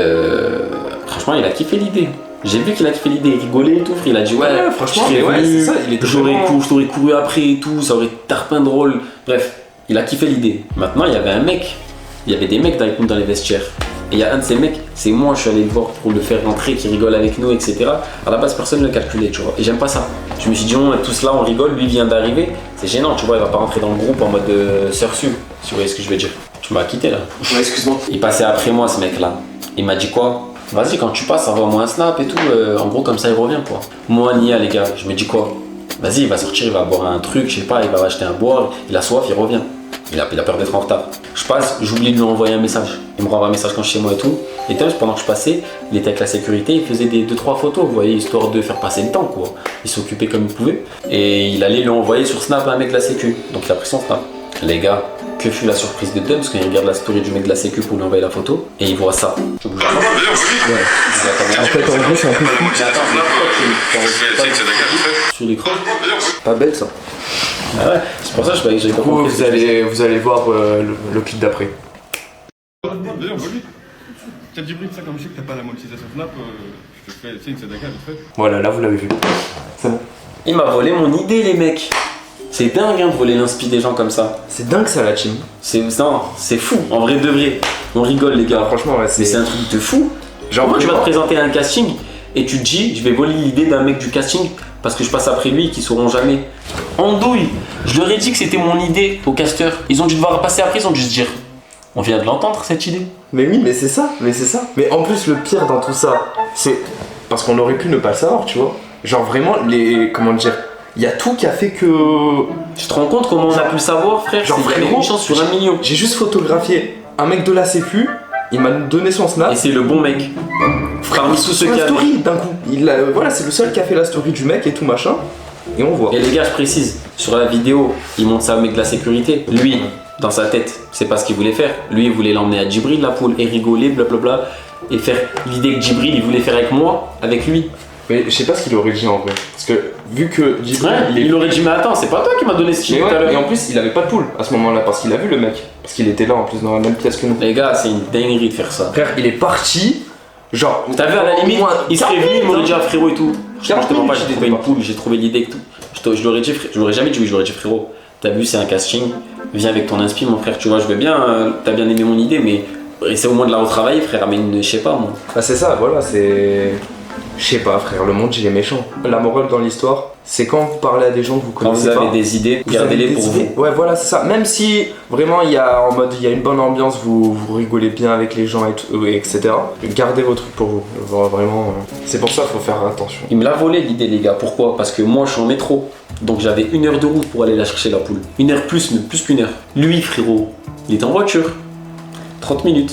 franchement, il a kiffé l'idée. J'ai vu qu'il a fait l'idée, il rigolait et tout, frère. Il a dit ouais, franchement, je serais ouais, venu, c'est ça, il était je vraiment- t'aurais couru après et tout, ça aurait été tarpin drôle. Bref, il a kiffé l'idée. Maintenant, il y avait un mec, il y avait des mecs avec nous dans les vestiaires. Et il y a un de ces mecs, c'est moi, je suis allé le voir pour le faire rentrer, qui rigole avec nous, etc. À la base, personne ne le calculait, tu vois. Et j'aime pas ça. Je me suis dit, on est tous là, on rigole, lui vient d'arriver. C'est gênant, tu vois, il va pas rentrer dans le groupe en mode sœur sub, si vous voyez ce que je veux dire. Tu m'as quitté là. Ouais, excuse-moi. Il passait après moi, ce mec-là. Il m'a dit quoi? Vas-y, quand tu passes, envoie-moi un snap et tout. En gros, comme ça, il revient, quoi. Moi, Nia, les gars, je me dis quoi? Vas-y, il va sortir, il va boire un truc, je sais pas, il va acheter un boire, il a soif, il revient. Il a peur d'être en retard. Je passe, j'oublie de lui envoyer un message. Il me renvoie un message quand je suis chez moi et tout. Et pendant que je passais, il était avec la sécurité, il faisait des 2-3 photos, vous voyez, histoire de faire passer le temps, quoi. Il s'occupait comme il pouvait. Et il allait lui envoyer sur Snap un mec de la sécu. Donc il a pris son Snap. Les gars, que fut la surprise de Dom, parce qu'il regarde la story du mec de la sécu pour lui envoyer la photo, et il voit ça. Je bouge. Ouais. En fait, en gros, c'est un peu fou. Sur l'écran. Pas bête ça. Ah ouais, c'est pour ça que j'ai pas compris. Vous allez voir le clip d'après. D'ailleurs, Boli, t'as dit ça comme je sais que t'as pas la monétisation Snap, je te fais une Sadaka vite fait. Voilà, là vous l'avez vu. C'est bon. Il m'a volé mon idée, les mecs. C'est dingue hein, de voler l'inspi des gens comme ça. C'est dingue ça la team. C'est fou, en vrai de vrai. On rigole les gars. Franchement, ouais, mais c'est un truc de fou. Genre, moi, tu vas te présenter à un casting et tu te dis, je vais voler l'idée d'un mec du casting parce que je passe après lui, qu'ils sauront jamais. Andouille, je leur ai dit que c'était mon idée au casteur. Ils ont dû devoir passer après, ils ont dû se dire, on vient de l'entendre cette idée. Mais oui, mais c'est ça, Mais en plus, le pire dans tout ça, c'est parce qu'on aurait pu ne pas le savoir, tu vois. Genre vraiment, comment dire, il y a tout qui a fait que. Tu te rends compte comment on a pu le savoir, frère? Genre C'est vraiment, une chance sur 1 million. J'ai juste photographié un mec de la sécu, il m'a donné son snap. Et c'est le bon mec. Parmi tous ceux qui la story d'un coup. Voilà, c'est le seul qui a fait la story du mec et tout machin. Et on voit. Et les gars, je précise, sur la vidéo, il montre ça au mec de la sécurité. Lui, dans sa tête, c'est pas ce qu'il voulait faire. Lui, il voulait l'emmener à Djibril, la poule, et rigoler, blablabla. Et faire l'idée que Djibril, il voulait faire avec moi, avec lui. Mais je sais pas ce qu'il aurait dit en vrai. Parce que vu que Djibril. Ouais, il aurait dit, mais attends, c'est pas toi qui m'as donné ce idée tout à l'heure. Et en plus, il avait pas de poule à ce moment-là parce qu'il a vu le mec. Parce qu'il était là en plus dans la même pièce que nous. Les gars, c'est une dinguerie de faire ça. Frère, il est parti. Genre. T'as vu à la limite, il serait venu, il m'aurait dit, ah frérot et tout. Je te mens pas, j'ai trouvé une poule, j'ai trouvé l'idée et tout. Je l'aurais dit, je l'aurais jamais dit oui, je l'aurais dit frérot. T'as vu, c'est un casting, viens avec ton inspi, mon frère, tu vois, je veux bien, t'as bien aimé mon idée, mais essaie au moins de la retravailler, frère, mais je sais pas, moi. Bah, c'est ça, voilà, c'est. Je sais pas, frère, le monde, il est méchant. La morale dans l'histoire, c'est quand vous parlez à des gens que vous connaissez pas. Quand vous avez des idées, gardez-les pour vous. Ouais, voilà, c'est ça. Même si vraiment il y a une bonne ambiance, vous rigolez bien avec les gens et tout, etc. Gardez vos trucs pour vous. Vraiment, c'est pour ça qu'il faut faire attention. Il me l'a volé l'idée, les gars. Pourquoi? Parce que moi, je suis en métro. Donc j'avais 1 heure de route pour aller la chercher, la poule. 1 heure plus qu'une heure. Lui, frérot, il était en voiture. 30 minutes.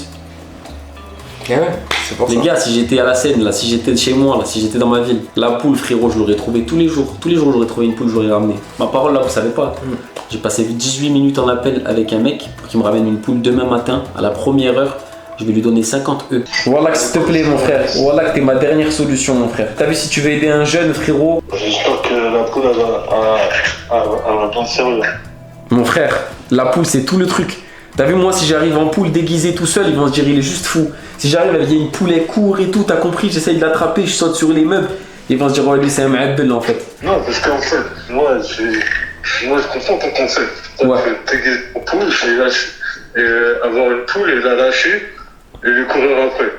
Et ouais, c'est pour ça. Les gars, si j'étais à la Seine, là, si j'étais chez moi, là, si j'étais dans ma ville, la poule, frérot, je l'aurais trouvé tous les jours. Tous les jours, j'aurais trouvé une poule, je l'aurais ramenée. Ma parole, là, vous savez pas. J'ai passé 18 minutes en appel avec un mec pour qu'il me ramène une poule demain matin, à la première heure. Je vais lui donner 50 E. Voilà, s'il te plaît, mon frère. Voilà, que t'es ma dernière solution, mon frère. T'as vu, si tu veux aider un jeune, frérot. J'espère que la poule, elle va bien servir. Mon frère, la poule, c'est tout le truc. T'as vu, moi, si j'arrive en poule déguisé tout seul, ils vont se dire, il est juste fou. Si j'arrive avec une poule, elle court et tout, t'as compris, j'essaye de l'attraper, je saute sur les meubles. Ils vont se dire, oh, lui, c'est un ma'abbel, en fait. Non, parce qu'en fait, moi, je comprends ton concept. Ouais. Déguiser en poule et avoir une poule et la lâcher et lui courir après.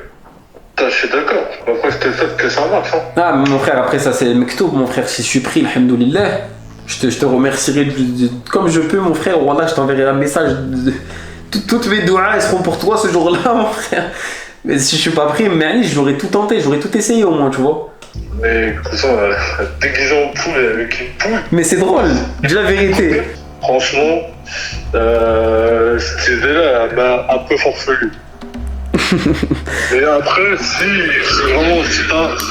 Je suis d'accord. Après, je te fais que ça marche. Hein. Ah, mais mon frère, après ça, c'est le mektoub, mon frère. Si je suis pris, alhamdoulilah, je te remercierai comme je peux, mon frère. Wallah, je t'enverrai un message. Toutes mes doigts, elles seront pour toi ce jour-là, mon frère. Mais si je suis pas pris, mais j'aurais tout tenté, j'aurais tout essayé au moins, tu vois. Mais comme ça, déguisé en poule et avec une poule. Mais c'est drôle, dis la vérité. Franchement, cette idée-là, elle m'a un peu farfelu. Et après, si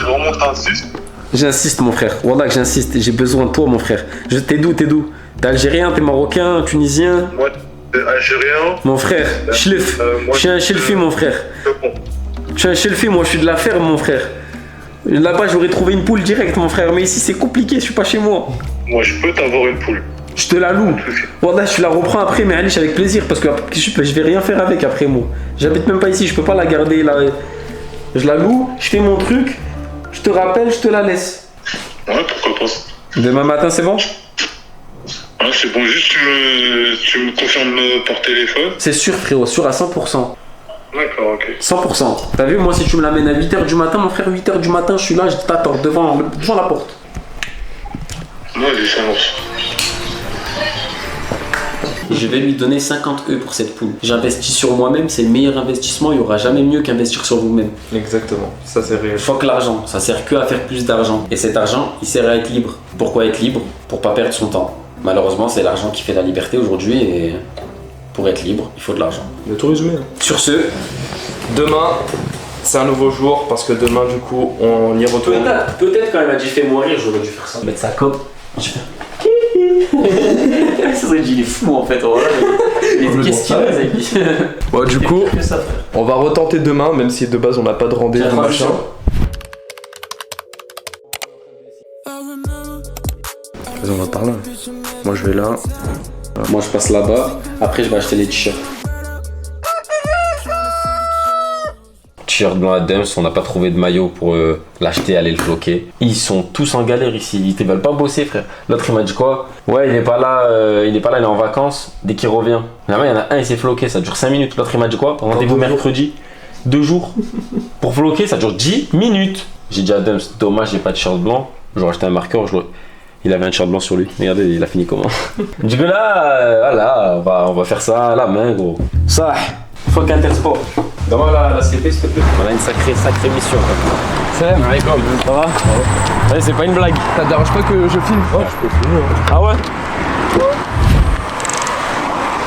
vraiment t'insistes. J'insiste, mon frère. Wallah, que j'insiste. J'ai besoin de toi, mon frère. T'es d'où? T'es algérien, t'es marocain, tunisien? Moi, t'es algérien. Mon frère, Chlef. Je suis un Chelfi, mon frère. Je suis un Chelfi, moi, je suis de la ferme, mon frère. Là-bas, j'aurais trouvé une poule directe, mon frère. Mais ici, c'est compliqué, je suis pas chez moi. Moi, je peux t'avoir une poule. Je te la loue. Wallah, je la reprends après, mais allez, avec plaisir. Parce que je vais rien faire avec après, moi. J'habite même pas ici, je peux pas la garder là. Je la loue, je fais mon truc. Je te rappelle, je te la laisse. Ouais, pourquoi pas. Demain matin, c'est bon? Ouais, c'est bon, juste tu me confirmes par téléphone. C'est sûr, frérot, sûr à 100%. D'accord, ok. 100%. T'as vu, moi, si tu me l'amènes à 8h du matin, mon frère, 8h du matin, je suis là, je t'attends devant la porte. Vas-y, ça marche. Je vais lui donner 50 € pour cette poule. J'investis sur moi-même, c'est le meilleur investissement. Il n'y aura jamais mieux qu'investir sur vous-même. Exactement, ça c'est réel. Fuck l'argent, ça sert que à faire plus d'argent. Et cet argent, il sert à être libre. Pourquoi être libre? Pour pas perdre son temps. Malheureusement, c'est l'argent qui fait la liberté aujourd'hui et pour être libre, il faut de l'argent. Le tout résumé. Sur ce, demain, c'est un nouveau jour parce que demain, du coup, on y retourne. Peut-être quand elle m'a dit fais mourir, j'aurais dû faire ça. Mettre sa cope. Ça serait dit il est fou en fait. Qu'est-ce qu'il a, Zaki? Bon, du coup, on va retenter demain, même si de base on n'a pas de rendez-vous machin. Vas-y, on va par là. Moi je vais là. Moi je passe là-bas. Après je vais acheter les t-shirts. T-shirt blanc à Dems, on n'a pas trouvé de maillot pour l'acheter, aller le floquer. Ils sont tous en galère ici, ils te veulent pas bosser frère. L'autre il m'a dit quoi? Ouais il est pas là, il est en vacances, dès qu'il revient. Là-bas il y en a un, il s'est floqué, ça dure 5 minutes. L'autre il m'a dit quoi? Rendez-vous mercredi, 2 jours. Pour floquer ça dure 10 minutes. J'ai dit à Dems, dommage j'ai pas de t-shirt blanc, j'aurais acheté un marqueur, il avait un t-shirt blanc sur lui. Regardez, il a fini comment? Du coup là, voilà, on va faire ça à la main gros. Ça, fuck Intersport. Donne-moi la CP s'il te plaît. On a une sacrée mission. Salam alaikum. Ça va? Ouais, c'est pas une blague. Ça te dérange pas que je filme? Ouais, je peux filmer. Ah ouais?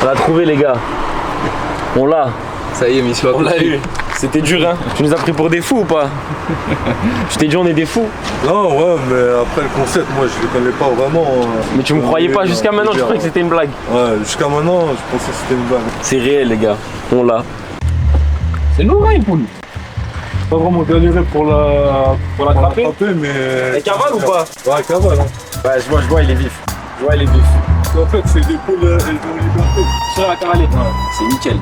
On l'a trouvé les gars. On l'a. Ça y est, mission on l'a eu. C'était dur hein. Tu nous as pris pour des fous ou pas? Je t'ai dit on est des fous. Non ouais mais après le concept moi je le connais pas vraiment. Mais tu me croyais pas jusqu'à maintenant, je croyais que c'était une blague. Ouais jusqu'à maintenant je pensais que c'était une blague. C'est réel les gars. On l'a. C'est lourd hein une poule. Pas vraiment galéré pour l'attraper mais. Elle cavale ou pas? Ouais elle cavale hein. Ouais je vois il est vif. Je vois il est vif. En fait c'est des poules elles ont liberté. Sur la cavale. Ouais. C'est nickel.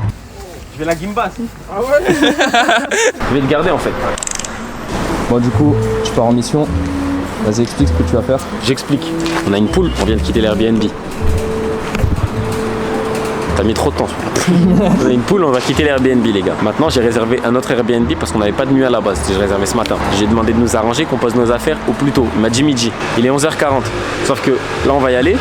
Je vais la gimba si. Ah ouais. Je vais te garder en fait. Bon du coup, je pars en mission. Vas-y explique ce que tu vas faire. J'explique. On a une poule, on vient de quitter l'Airbnb. T'as mis trop de temps. On a une poule, on va quitter l'Airbnb les gars. Maintenant j'ai réservé un autre Airbnb parce qu'on n'avait pas de nuit à la base. J'ai réservé ce matin. J'ai demandé de nous arranger, qu'on pose nos affaires au plus tôt. Il m'a dit midi. Il est 11h40. Sauf que là on va y aller.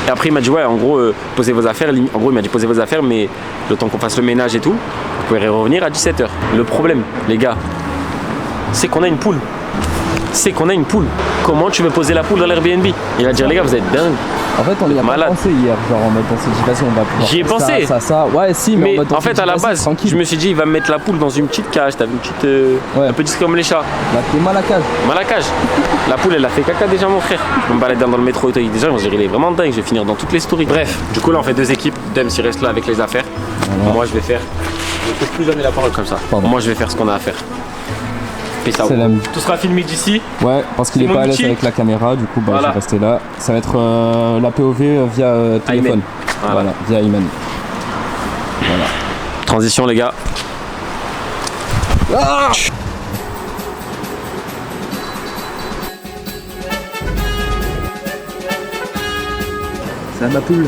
Et après il m'a dit ouais en gros posez vos affaires. En gros il m'a dit posez vos affaires mais le temps qu'on fasse le ménage et tout, vous pouvez revenir à 17h. Le problème les gars, c'est qu'on a une poule. Comment tu veux poser la poule dans l'Airbnb? Il va dire les gars vous êtes dingues. En fait on y a pas pensé hier, genre en mode on s'est dit vas-y on va pouvoir. J'y ai pensé. Ça. Ouais si mais en fait à la base je me suis dit il va me mettre la poule dans une petite cage, t'as vu une petite un petit comme les chats. Là t'es mal à cage. La poule elle a fait caca déjà mon frère. On me balade dans le métro déjà je me dirais il est vraiment dingue, je vais finir dans toutes les stories. Bref, du coup là on fait 2 équipes, Dems il reste là avec les affaires. Voilà. Moi je vais faire. Je ne trouve plus jamais la parole comme ça. Pardon. Moi je vais faire ce qu'on a à faire. Peace out. Tout sera filmé d'ici. Ouais, parce qu'il est pas à l'aise avec la caméra, du coup bah je vais rester là. Ça va être la POV via téléphone. Voilà, via Iman. Voilà. Transition les gars. Ah c'est ma poule.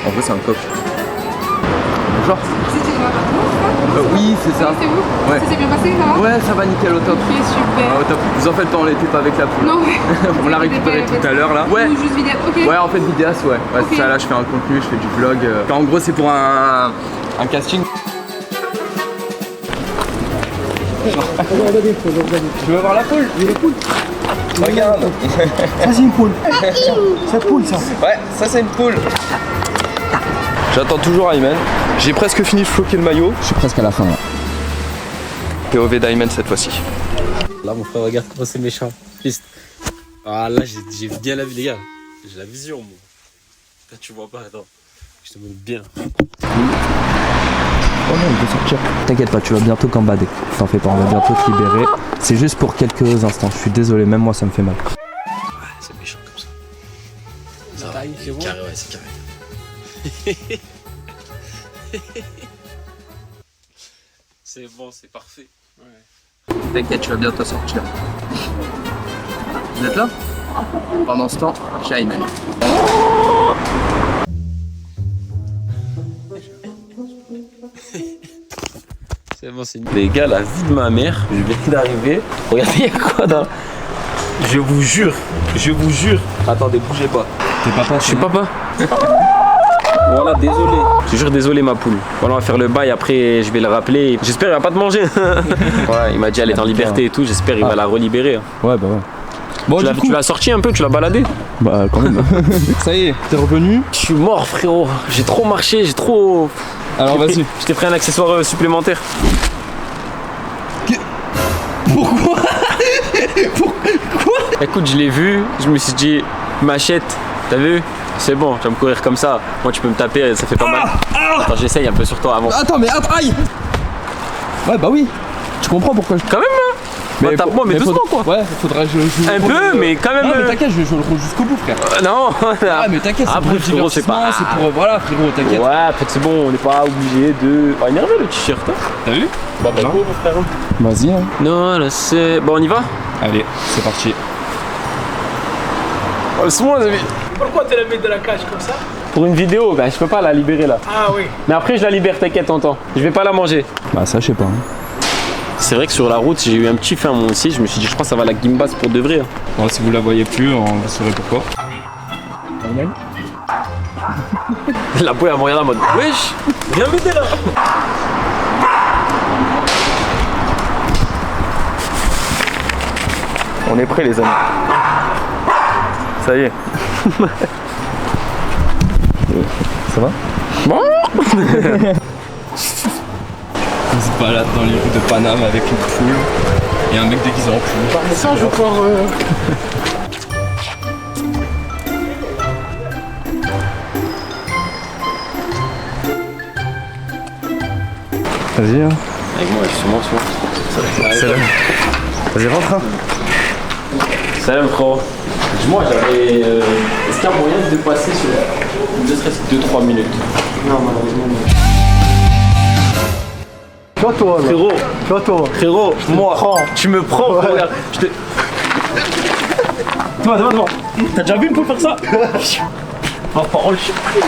En vrai c'est un coq. Bonjour. Oui, c'est ça. C'est vous? Ouais. Ça s'est bien passé, ça va? Ouais, ça va nickel, au top. Ok, super. Ah, au top. Vous en faites pas, on n'était pas avec la poule. Non, ouais. On l'a récupéré tout à l'heure là. Ouais. Ou juste vidéaste, ok. Ouais, en fait, vidéaste, ouais. Ouais, okay. C'est ça, là, je fais un contenu, je fais du vlog. En gros, c'est pour un casting. Tu veux voir la poule? Il y a les poules. Regarde. Ça, c'est une poule. C'est poule, ça. Ouais, ça, c'est une poule. J'attends toujours Ayman. J'ai presque fini de floquer le maillot. Je suis presque à la fin là. POV d'Ayman cette fois-ci. Là mon frère regarde comment c'est méchant. Triste. Ah là j'ai bien la vie les gars. J'ai la vision moi. Là tu vois pas, attends. Je te montre bien. Oh non il veut sortir. T'inquiète pas, tu vas bientôt cambader. T'en fais pas, on va bientôt te libérer. C'est juste pour quelques instants. Je suis désolé, même moi ça me fait mal. Ouais c'est méchant comme ça. Ça va, c'est carré, ouais c'est carré. C'est bon, c'est parfait. Ouais. T'inquiète, tu vas bientôt sortir. Vous êtes là? Pendant ce temps, Shine. C'est bon, c'est les gars, la vie de ma mère, je viens d'arriver. Regardez, il y a quoi dans. Je vous jure. Attendez, bougez pas. T'es papa? Je suis papa. Voilà, désolé. Je te jure, désolé ma poule. Voilà, on va faire le bail, après je vais le rappeler. J'espère qu'il va pas te manger. Ouais, il m'a dit elle est en liberté et tout, j'espère qu'il va la relibérer. Ouais, bah ouais. Bon, tu l'as sorti un peu, tu l'as baladé? Bah quand même. Ça y est, t'es revenu? Je suis mort frérot, j'ai trop marché, j'ai trop... Alors vas-y. Je t'ai pris un accessoire supplémentaire. Pourquoi? Écoute, je l'ai vu, je me suis dit, machette, t'as vu? C'est bon, tu vas me courir comme ça. Moi tu peux me taper, ça fait pas mal. Attends, j'essaye un peu sur toi avant. Attends, mais aïe! Ouais, bah oui. Tu comprends pourquoi je... Quand même hein. Mais tape-moi, mais doucement quoi. Ouais, faudra que je joue. Un peu, mais quand même. Non, mais t'inquiète, je vais jouer le rôle jusqu'au bout, frère. Non. Ah, mais t'inquiète, c'est pour le frérot, c'est pas. C'est pour. Voilà, frérot, t'inquiète. Ouais, après c'est bon, on n'est pas obligé de. Oh, énervé le t-shirt, hein. T'as vu? Bah, bah, go, frère. Vas-y, hein. Non, là c'est. Bon, on y va? Allez, c'est parti. Oh, laisse-moi, les amis. Pourquoi tu la mets de la cage comme ça? Pour une vidéo, bah, je peux pas la libérer là. Ah oui. Mais après, je la libère, t'inquiète, tonton. Je vais pas la manger. Bah, ça, je sais pas. Hein. C'est vrai que sur la route, j'ai eu un petit faim moi aussi. Je me suis dit, je crois que ça va la Gimbas pour de vrai. Bon, si vous la voyez plus, vous saurez pourquoi. La poule, elle m'a regardé en mode, wesh, viens m'aider là. On est prêts, les amis. Ça y est. Ça va? Bon. On se balade dans les rues de Paname avec une poule et un mec déguisé en poule. Ça, je crois. Vas-y, hein. Avec moi, justement, Salam. Vas-y, rentre, hein. Salam, frérot. Dis-moi, j'avais. Est-ce qu'il y a moyen de passer sur. Ne serait-ce que 2-3 minutes? Non, malheureusement, non. Toi, Frérot, moi, tu me prends, Ouais. regarde, je te... Devant. T'as déjà vu une poule faire ça? Oh, parole, je suis pris,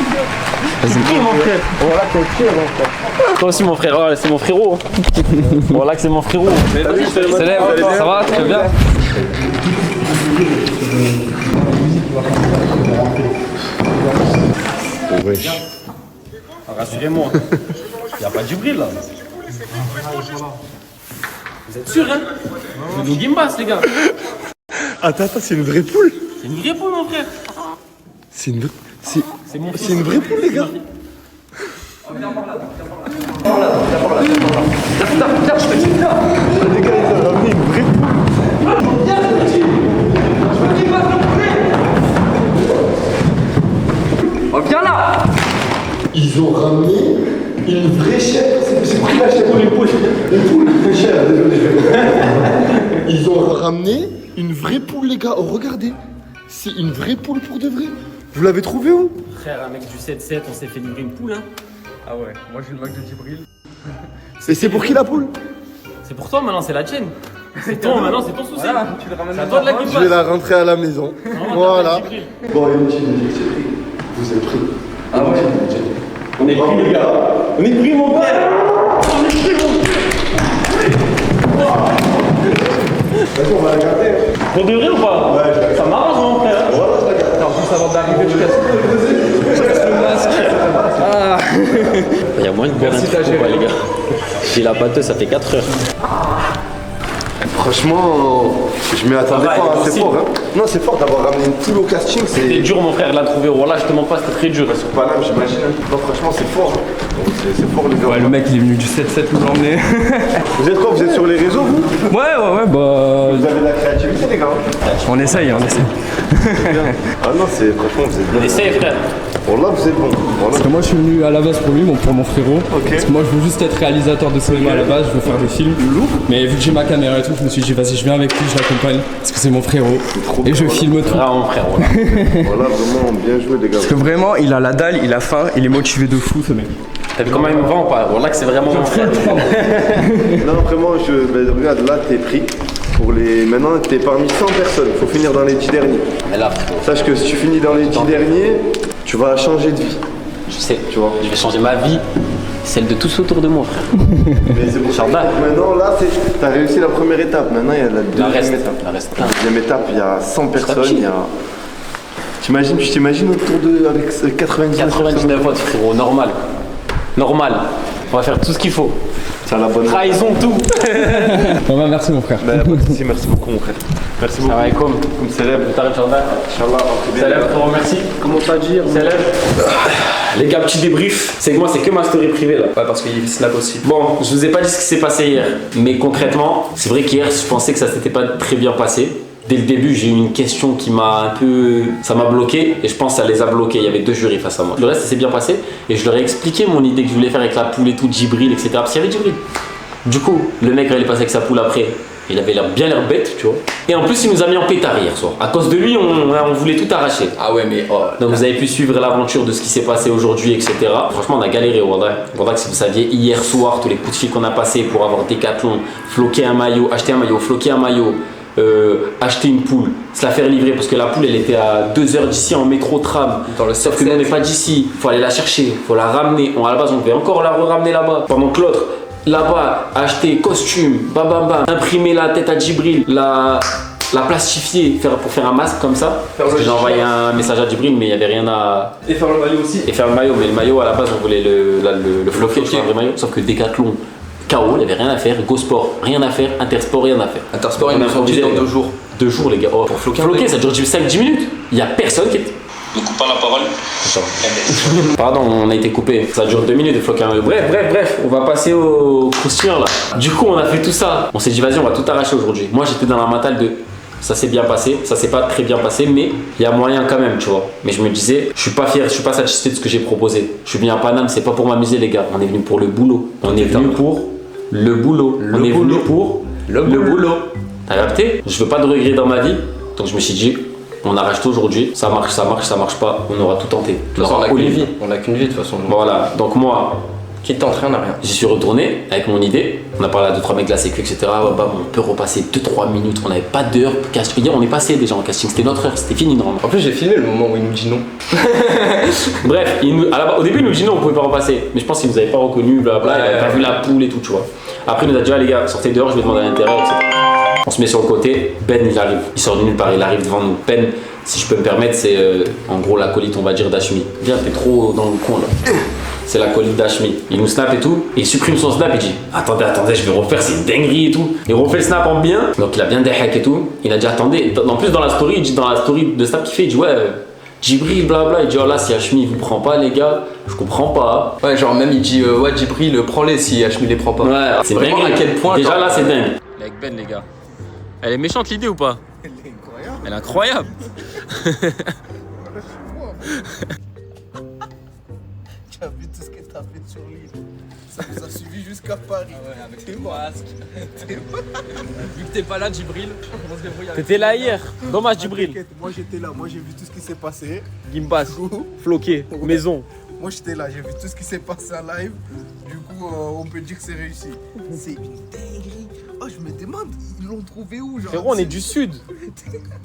mon frère. Voilà, t'es pire, mon frère. Toi aussi, mon frère, ouais, c'est mon frérot. Voilà que c'est mon frérot. Salam, ça va? Tu vas bien? Oh, wesh. Rassurez-moi, y'a pas du bril là. Vous êtes sûr, hein? C'est nos Gimbas, les gars. Attends, c'est une vraie poule. C'est une vraie poule, mon frère. C'est une... C'est une vraie poule, les gars. Les gars, ils ont ramené une vraie Oh, viens là! Ils ont ramené une vraie chèvre. C'est pris la chèvre, les poules. Les poules, les chèvres, désolé. Ils ont ramené une vraie poule, les gars. Oh, regardez. C'est une vraie poule pour de vrai. Vous l'avez trouvé où? Frère, un mec du 7-7, on s'est fait livrer une poule, hein. Ah ouais, moi j'ai le Mac de Djibril. Et c'est pour qui la poule? C'est pour toi maintenant, c'est la tienne. C'est ton, maintenant, c'est ton souci. Voilà, tu le ramènes C'est à toi de la Je vais la rentrer à la maison. Voilà. Bon, et une vous êtes pris. Ah ouais. On est pris, les gars. On est pris, mon père. On est pris, mon père. Vas-y, on va la garder. Pour de vrai ou pas? Ouais, ça m'arrange, mon frère. Voilà, je la garde. En plus, avant d'arriver, je casse le masque. Ah. Il y a moins de boire un truc ou pas, les gars? J'ai la pâteuse, ça fait 4 heures. Franchement, je m'y attendais Ça va, pas, elle est c'est possible. fort, hein. Non, c'est fort d'avoir ramené une poule au casting, C'était c'est... dur, mon frère, de la trouver. Voilà, je te mens pas, c'était très dur. Sur Paname, j'imagine. Non, franchement, c'est fort. C'est fort, les gars. Ouais, le mec il est venu du 7-7 nous l'emmener. Vous êtes quoi? Vous êtes sur les réseaux, vous? Ouais, bah. Vous avez de la créativité, les gars. On essaye. Ah non, c'est... Franchement, vous êtes bien. On essaye, frère. Bon, là, vous êtes bon. Voilà. Parce que moi je suis venu à la base pour lui, pour mon frérot. Parce que moi je veux juste être réalisateur de cinéma à la base, je veux faire des films. Mais vu que j'ai ma caméra et tout, je me suis dit vas-y, je viens avec lui, je l'accompagne. Parce que c'est mon frérot. Et je filme tout. Ah, mon frérot. Voilà, vraiment, bien joué, les gars. Parce que vraiment, il a la dalle, il a faim, il est motivé de fou ce mec. T'as vu comment il me vend ou pas? Bon, là que c'est vraiment mon frère. Non, vraiment, regarde, là, t'es pris. Maintenant, t'es parmi 100 personnes. Faut finir dans les 10 derniers. Mais là, sache que si tu finis dans les 10 derniers, tu vas changer de vie. Je sais, tu vois. Je vais changer ma vie, celle de tous autour de moi, frère. Mais c'est pour ça que maintenant, là, t'as réussi la première étape. Maintenant, il y a la deuxième étape. La deuxième étape, il y a 100 personnes. Tu t'imagines autour de. Avec 99 votes, frérot, normal. Normal. On va faire tout ce qu'il faut. C'est la bonne. Trahison, tout. Bon, bah, merci mon frère. Merci beaucoup, mon frère. Merci beaucoup. Ça va, comme célèbre. T'arrives, Jordan. Inch'Allah. Salam, merci. Comment t'as dit? Salam. Les gars, petit débrief. C'est que moi, c'est que ma story privée là. Ouais, parce qu'il y a Snap aussi. Bon, je vous ai pas dit ce qui s'est passé hier. Mais concrètement, c'est vrai qu'hier, je pensais que ça s'était pas très bien passé. Dès le début, j'ai eu une question qui m'a un peu... Ça m'a bloqué et je pense que ça les a bloqués. Il y avait 2 jurys face à moi. Le reste, ça s'est bien passé et je leur ai expliqué mon idée que je voulais faire avec la poule et tout, Djibril, etc. Parce qu'il y avait Djibril. Du coup, le mec, quand il est passé avec sa poule après, il avait bien l'air bête, tu vois. Et en plus, il nous a mis en pétard hier soir. À cause de lui, on voulait tout arracher. Ah ouais, mais... Donc vous avez pu suivre l'aventure de ce qui s'est passé aujourd'hui, etc. Franchement, on a galéré, Wallah. Wallah, que si vous saviez, hier soir, tous les coups de fil qu'on a passés pour avoir Decathlon, floquer un maillot, acheter un maillot, floquer un maillot, acheter une poule, se la faire livrer parce que la poule elle était à 2 heures d'ici en métro tram. Sauf que nous on n'est pas d'ici, faut aller la chercher, faut la ramener. À la base on devait encore la ramener là-bas. Pendant que l'autre là-bas acheter costume, bam bam bam, imprimer la tête à Djibril, la plastifier pour faire un masque comme ça. Parce que j'ai envoyé un message à Djibril mais il n'y avait rien à. Et faire le maillot aussi. Et faire le maillot, mais le maillot à la base on voulait le floquer, tu vois, un vrai maillot. Sauf que Decathlon. KO, il n'y avait rien à faire, Go Sport, rien à faire, Intersport, rien à faire. Intersport, ils nous ont dit dans 2 jours. 2 jours, les gars. Oh, pour floquer, ça dure 5-10 minutes. Il n'y a personne qui est. Ne coupe pas la parole. Pardon, on a été coupé. Ça dure 2 minutes de floquer un maillot. Bref, on va passer au croustillant là. Du coup, on a fait tout ça. On s'est dit, vas-y, on va tout arracher aujourd'hui. Moi, j'étais dans la mentale de. Ça s'est bien passé, ça s'est pas très bien passé, mais il y a moyen quand même, tu vois. Mais je me disais, je suis pas fier, je suis pas satisfait de ce que j'ai proposé. Je suis venu à Paname, c'est pas pour m'amuser, les gars. On est venu pour le boulot. On est venu pour. Le boulot. On est venu pour le boulot. T'as capté? Je veux pas de regrets dans ma vie. Donc je me suis dit, on arrache tout aujourd'hui. Ça marche pas. On aura tout tenté. De toute façon, on a qu'une vie de toute façon. Voilà. Donc moi, qui tente rien n'a rien. J'y suis retourné avec mon idée. On a parlé à 2-3 mecs de la sécu, etc. Bam, on peut repasser 2-3 minutes. On n'avait pas d'heure. Hier, on est passé déjà en casting. C'était notre heure. C'était fini normalement. En plus, j'ai filmé le moment où il nous dit non. Bref, au début, il nous dit non, on pouvait pas repasser. Mais je pense qu'il nous avait pas reconnu, blabla. Il avait pas vu la poule et tout, tu vois. Après, il nous a dit, ah, les gars, sortez dehors, je vais demander à l'intérieur, etc. On se met sur le côté. Ben, il arrive. Il sort de nulle part. Il arrive devant nous. Ben, si je peux me permettre, c'est en gros l'acolyte, on va dire, d'Hashmi. Viens, t'es trop dans le coin là. C'est l'acolyte d'Hashmi. Il nous snap et tout. Et il supprime son snap et dit, attendez, je vais refaire, c'est une dinguerie et tout. Il refait le snap en bien. Donc il a bien des hacks et tout. Il a dit, attendez. En plus, dans la story de snap qu'il fait, il dit, ouais. Djibril, blabla, il dit, oh là, si Hashmi vous prend pas, les gars, je comprends pas. Ouais, genre même il dit, ouais, Djibril, prends-les si Hashmi les prend pas. Ouais, c'est vraiment à quel point. Déjà genre, là, c'est dingue. Avec Ben, les gars. Elle est méchante l'idée ou pas? Elle est incroyable. Tu as vu tout ce que t'as fait sur l'île. Ça nous a suivi jusqu'à Paris. Ah ouais, avec tes masques. Vu que t'es pas là, Djibril, on se débrouille avec. T'étais là hier. Dommage, Djibril. Moi j'étais là, moi j'ai vu tout ce qui s'est passé. Gimbas, floqué, maison. Moi j'étais là, j'ai vu tout ce qui s'est passé en live. Du coup, on peut dire que c'est réussi. C'est une dinguerie. Oh, je me demande, ils l'ont trouvé où genre. Frérot, on est du sud.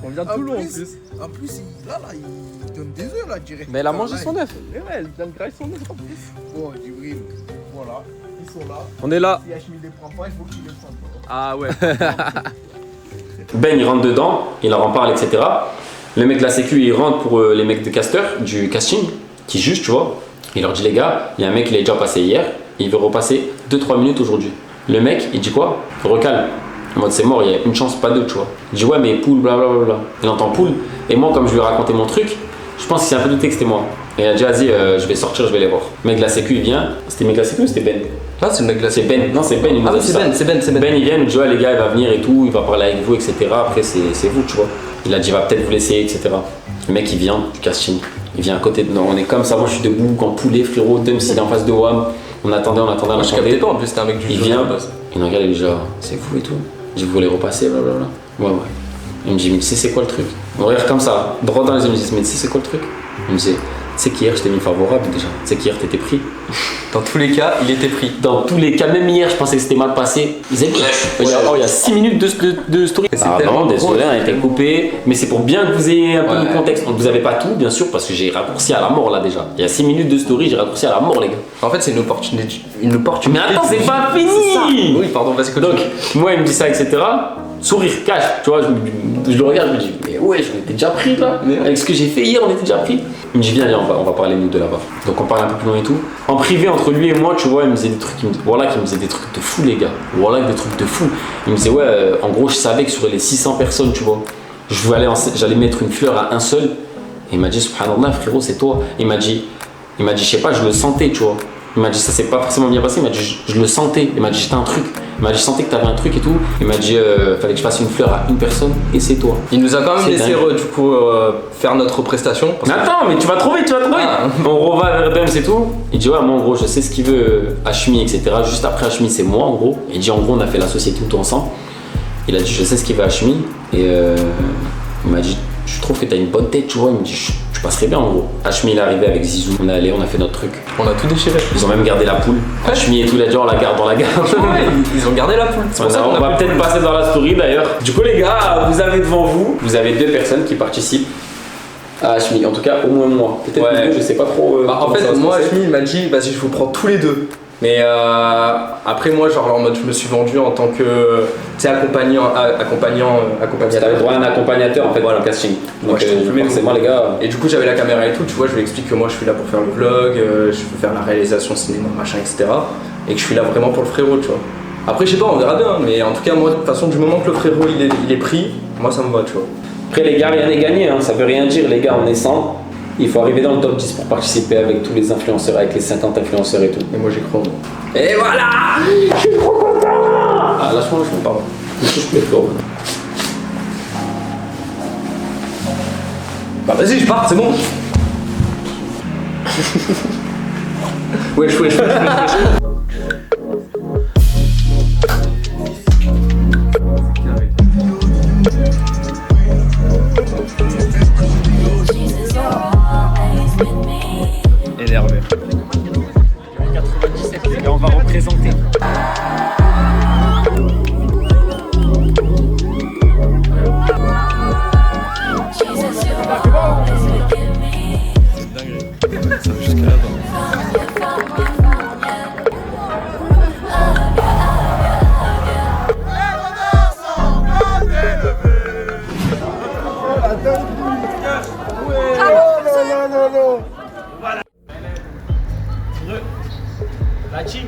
On vient de Toulon en plus. En plus, là, il donne des œufs là, direct. Mais elle a mangé son œuf. Ouais, elle vient de grailler son œuf en plus. Bon, Djibril, voilà, ils sont là. On est là. Si Hashmi les prend pas, il faut qu'il les prenne pas. Ah ouais. Ben, il rentre dedans, il leur en parle, etc. Le mec de la sécu, il rentre pour les mecs de caster, du casting, qui jugent, tu vois. Il leur dit, les gars, il y a un mec, il est déjà passé hier, il veut repasser 2-3 minutes aujourd'hui. Le mec, il dit quoi? Recalme. En mode, c'est mort, il y a une chance, pas deux, tu vois. Il dit, ouais, mais poule, blablabla. Il entend poule. Et moi, comme je lui ai raconté mon truc, je pense qu'il s'est un peu douté que c'était moi. Et il a dit, vas-y, je vais sortir, je vais les voir. Le mec de la sécu, il vient. C'était le mec de la sécu ou c'était Ben? Ah, c'est le mec de la sécu. C'est Ben. Non, c'est Ben. Il nous a dit ça. c'est Ben. Ben, il vient, il nous dit, ouais, les gars, il va venir et tout, il va parler avec vous, etc. Après, c'est vous, tu vois. Il a dit, va peut-être vous laisser, etc. Le mec, il vient du casting. Il vient à côté de nous, on est comme ça, moi je suis debout, quand poulet, frérot, Dums il est en face de WAM. On attendait. Je captais pas, en plus c'était un mec du Il vient, il nous regarde, il dit genre, c'est fou et tout. Je dis, vous voulez repasser, blablabla. Ouais. Il me dit, mais tu sais c'est quoi le truc? On regarde comme ça, droit dans les yeux, il me dit, mais tu sais c'est quoi le truc? Il me dit, tu sais qu'hier je t'ai mis favorable déjà, tu sais qu'hier t'étais pris. Dans tous les cas, il était pris. Dans tous les cas, même hier je pensais que c'était mal passé. Il y a 6 minutes de story. Ah non, désolé, on a été coupé, mais c'est pour bien que vous ayez un peu le contexte. Donc vous avez pas tout, bien sûr, parce que j'ai raccourci à la mort là déjà. Il y a 6 minutes de story, j'ai raccourci à la mort les gars. En fait c'est une opportunité. Mais attends, c'est pas fini. Oui, pardon, vas-y. Donc, moi il me dit ça, etc. Sourire, cash, tu vois, je le regarde, je me dis, mais ouais, je m'étais déjà pris là. Avec ce que j'ai fait hier, on était déjà pris. Il me dit, viens, on va parler nous de là-bas. Donc on parle un peu plus loin et tout. En privé, entre lui et moi, tu vois, il me faisait des trucs, voilà, qu'il me faisait des trucs de fou, les gars. Voilà, des trucs de fou. Il me disait, ouais, en gros, je savais que sur les 600 personnes, tu vois, j'allais mettre une fleur à un seul. Et il m'a dit, subhanallah, frérot, c'est toi. Il m'a dit, je sais pas, je le sentais, tu vois. Il m'a dit, ça s'est pas forcément bien passé. Il m'a dit, je le sentais. Il m'a dit, j'étais un truc. Il m'a dit, je sentais que t'avais un truc et tout. Il m'a dit, fallait que je fasse une fleur à une personne et c'est toi. Il nous a quand même laissé du coup faire notre prestation. Mais attends, mais tu vas trouver. On reva vers Dums et tout. Il dit, ouais, moi en gros, je sais ce qu'il veut, Hachmi, etc. Juste après Hachmi, c'est moi en gros. Il dit, en gros, on a fait la société tout ensemble. Il a dit, je sais ce qu'il veut Hachmi. Et il m'a dit, je trouve que t'as une bonne tête, tu vois. Il me dit, je passerais bien en gros. Hachmi il est arrivé avec Zizou, on est allé, on a fait notre truc. On a tout déchiré. Ils ont même gardé la poule. Hachmi et tout, il a dit, on la garde dans la gare. Ils ont gardé la poule. On va peut-être passer dans la story d'ailleurs. Du coup les gars, vous avez devant vous, vous avez 2 personnes qui participent à Hachmi. En tout cas, au moins moi. Peut-être que je sais pas trop. En fait, moi Hachmi il m'a dit, vas-y, je vous prends tous les 2. Mais après moi genre en mode je me suis vendu en tant que accompagnateur. T'avais droit à un accompagnateur en fait, voilà, le casting. Donc forcément les gars. Et du coup j'avais la caméra et tout, tu vois, je lui explique que moi je suis là pour faire le vlog, je veux faire la réalisation cinéma machin etc. Et que je suis là vraiment pour le frérot, tu vois. Après je sais pas, on verra bien, mais en tout cas moi de toute façon du moment que le frérot il est pris, moi ça me va, tu vois. Après les gars, rien n'est gagné, hein. Ça veut rien dire les gars, on est 100. Il faut arriver dans le top 10 pour participer avec tous les influenceurs, avec les 50 influenceurs et tout. Et moi j'y crois. Et voilà, je suis trop content. Ah lâche-moi, pardon. Je peux le faire. Bah vas-y, je pars, c'est bon. wesh. Énervé. 97 les gars, on va représenter. Ça va jusqu'à là-bas. La team,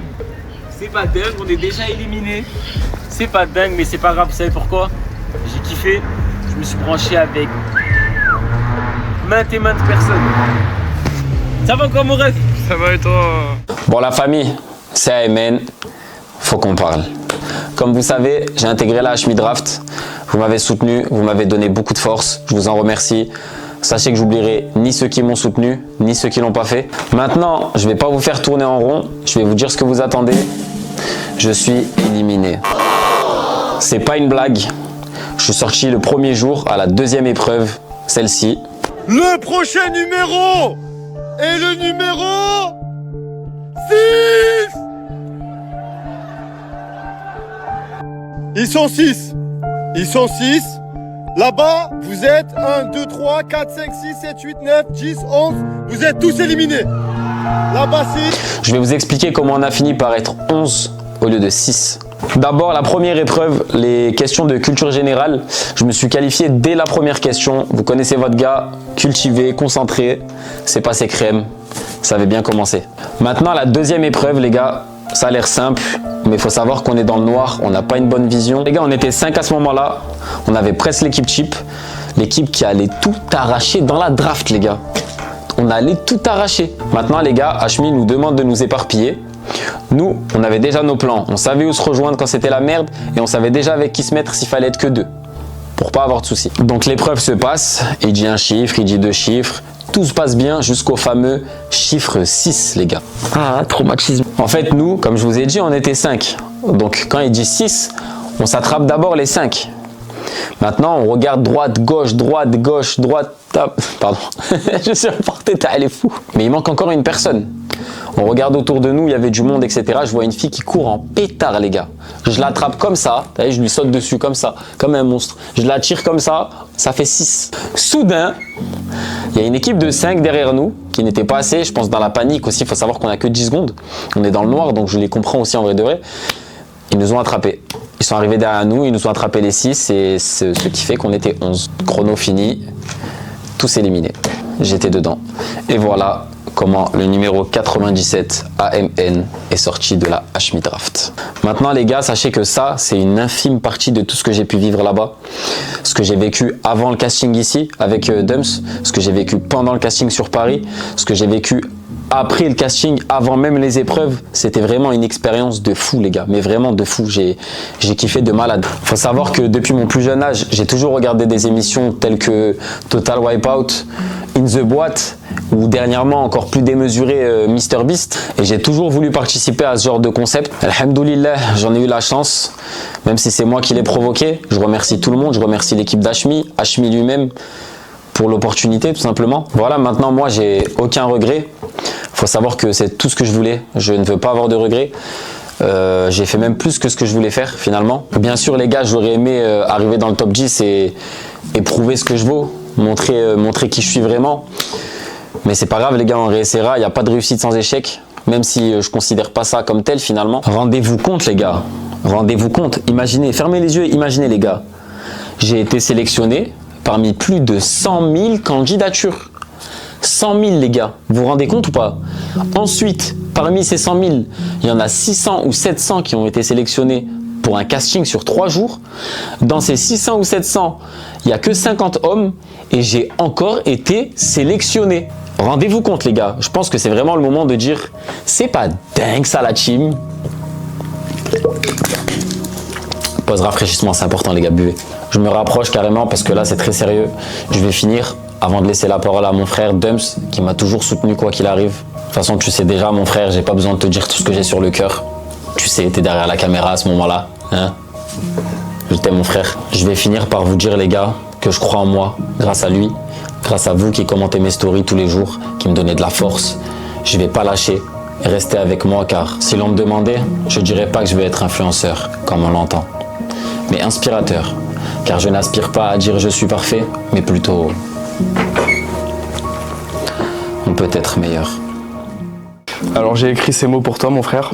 c'est pas dingue, on est déjà éliminé. C'est pas dingue, mais c'est pas grave, vous savez pourquoi? J'ai kiffé, je me suis branché avec maintes et maintes personnes. Ça va encore mon ref? Ça va et toi? Bon la famille, c'est Aymen, faut qu'on parle. Comme vous savez, j'ai intégré la Hachmi Draft. Vous m'avez soutenu, vous m'avez donné beaucoup de force, je vous en remercie. Sachez que j'oublierai ni ceux qui m'ont soutenu, ni ceux qui l'ont pas fait. Maintenant, je vais pas vous faire tourner en rond, je vais vous dire ce que vous attendez. Je suis éliminé. C'est pas une blague. Je suis sorti le premier jour à la 2e épreuve, celle-ci. Le prochain numéro est le numéro 6. Ils sont 6. Là-bas, vous êtes 1, 2, 3, 4, 5, 6, 7, 8, 9, 10, 11. Vous êtes tous éliminés. Là-bas, 6. Je vais vous expliquer comment on a fini par être 11 au lieu de 6. D'abord, la première épreuve, les questions de culture générale. Je me suis qualifié dès la première question. Vous connaissez votre gars, cultivé, concentré. C'est passé crème. Ça avait bien commencé. Maintenant, la deuxième épreuve, les gars. Ça a l'air simple, mais il faut savoir qu'on est dans le noir, on n'a pas une bonne vision. Les gars, on était 5 à ce moment-là, on avait presque l'équipe cheap, l'équipe qui allait tout arracher dans la draft, les gars. On allait tout arracher. Maintenant, les gars, Hachmi nous demande de nous éparpiller. Nous, on avait déjà nos plans, on savait où se rejoindre quand c'était la merde, et on savait déjà avec qui se mettre s'il fallait être que 2, pour pas avoir de soucis. Donc l'épreuve se passe, il dit un chiffre, il dit 2 chiffres, Tout se passe bien jusqu'au fameux chiffre 6, les gars. Ah, traumatisme. En fait, nous, comme je vous ai dit, on était 5. Donc, quand il dit 6, on s'attrape d'abord les 5. Maintenant, on regarde droite, gauche, droite. Pardon, je suis emporté, elle est fou. Mais il manque encore une personne. On regarde autour de nous, il y avait du monde, etc. Je vois une fille qui court en pétard, les gars. Je l'attrape comme ça, je lui saute dessus comme ça, comme un monstre. Je la tire comme ça fait 6. Soudain, il y a une équipe de 5 derrière nous qui n'était pas assez. Je pense dans la panique aussi, il faut savoir qu'on a que 10 secondes. On est dans le noir, donc je les comprends aussi en vrai de vrai. Ils nous ont attrapés. Ils sont arrivés derrière nous, ils nous ont attrapé les 6 et ce qui fait qu'on était 11. Chrono fini, tous éliminés. J'étais dedans. Et voilà comment le numéro 97 AMN est sorti de la Hashmi Draft. Maintenant les gars, sachez que ça, c'est une infime partie de tout ce que j'ai pu vivre là-bas. Ce que j'ai vécu avant le casting ici avec Dumps, ce que j'ai vécu pendant le casting sur Paris, ce que j'ai vécu après le casting, avant même les épreuves, c'était vraiment une expérience de fou les gars, mais vraiment de fou, j'ai kiffé de malade. Faut savoir que depuis mon plus jeune âge, j'ai toujours regardé des émissions telles que Total Wipeout, In the Boîte, ou dernièrement encore plus démesuré Mr Beast, et j'ai toujours voulu participer à ce genre de concept. Alhamdoulilah, j'en ai eu la chance, même si c'est moi qui l'ai provoqué. Je remercie tout le monde, je remercie l'équipe d'Hashmi, Hashmi lui-même, pour l'opportunité tout simplement. Voilà, maintenant moi j'ai aucun regret. Faut savoir que c'est tout ce que je voulais, je ne veux pas avoir de regrets. J'ai fait même plus que ce que je voulais faire finalement. Bien sûr les gars, j'aurais aimé arriver dans le top 10 et prouver ce que je vaux, montrer qui je suis vraiment. Mais c'est pas grave les gars, on réessayera, il n'y a pas de réussite sans échec, même si je considère pas ça comme tel finalement. Rendez-vous compte les gars, rendez-vous compte, imaginez, fermez les yeux et imaginez les gars. J'ai été sélectionné parmi plus de 100 000 candidatures. 100 000 les gars, vous vous rendez compte ou pas? Ensuite, parmi ces 100 000, il y en a 600 ou 700 qui ont été sélectionnés pour un casting sur 3 jours. Dans ces 600 ou 700, il n'y a que 50 hommes et j'ai encore été sélectionné. Rendez-vous compte les gars, je pense que c'est vraiment le moment de dire c'est pas dingue ça la team. Pause rafraîchissement, c'est important les gars, buvez. Je me rapproche carrément parce que là c'est très sérieux. Je vais finir avant de laisser la parole à mon frère Dumps qui m'a toujours soutenu quoi qu'il arrive. De toute façon tu sais déjà mon frère, j'ai pas besoin de te dire tout ce que j'ai sur le cœur. Tu sais, t'es derrière la caméra à ce moment-là, hein. Je t'aime mon frère. Je vais finir par vous dire les gars que je crois en moi grâce à lui, grâce à vous qui commentez mes stories tous les jours, qui me donnez de la force. Je vais pas lâcher et rester avec moi car si l'on me demandait, je dirais pas que je vais être influenceur comme on l'entend, mais inspirateur. Car je n'aspire pas à dire je suis parfait, mais plutôt on peut être meilleur. Alors j'ai écrit ces mots pour toi mon frère.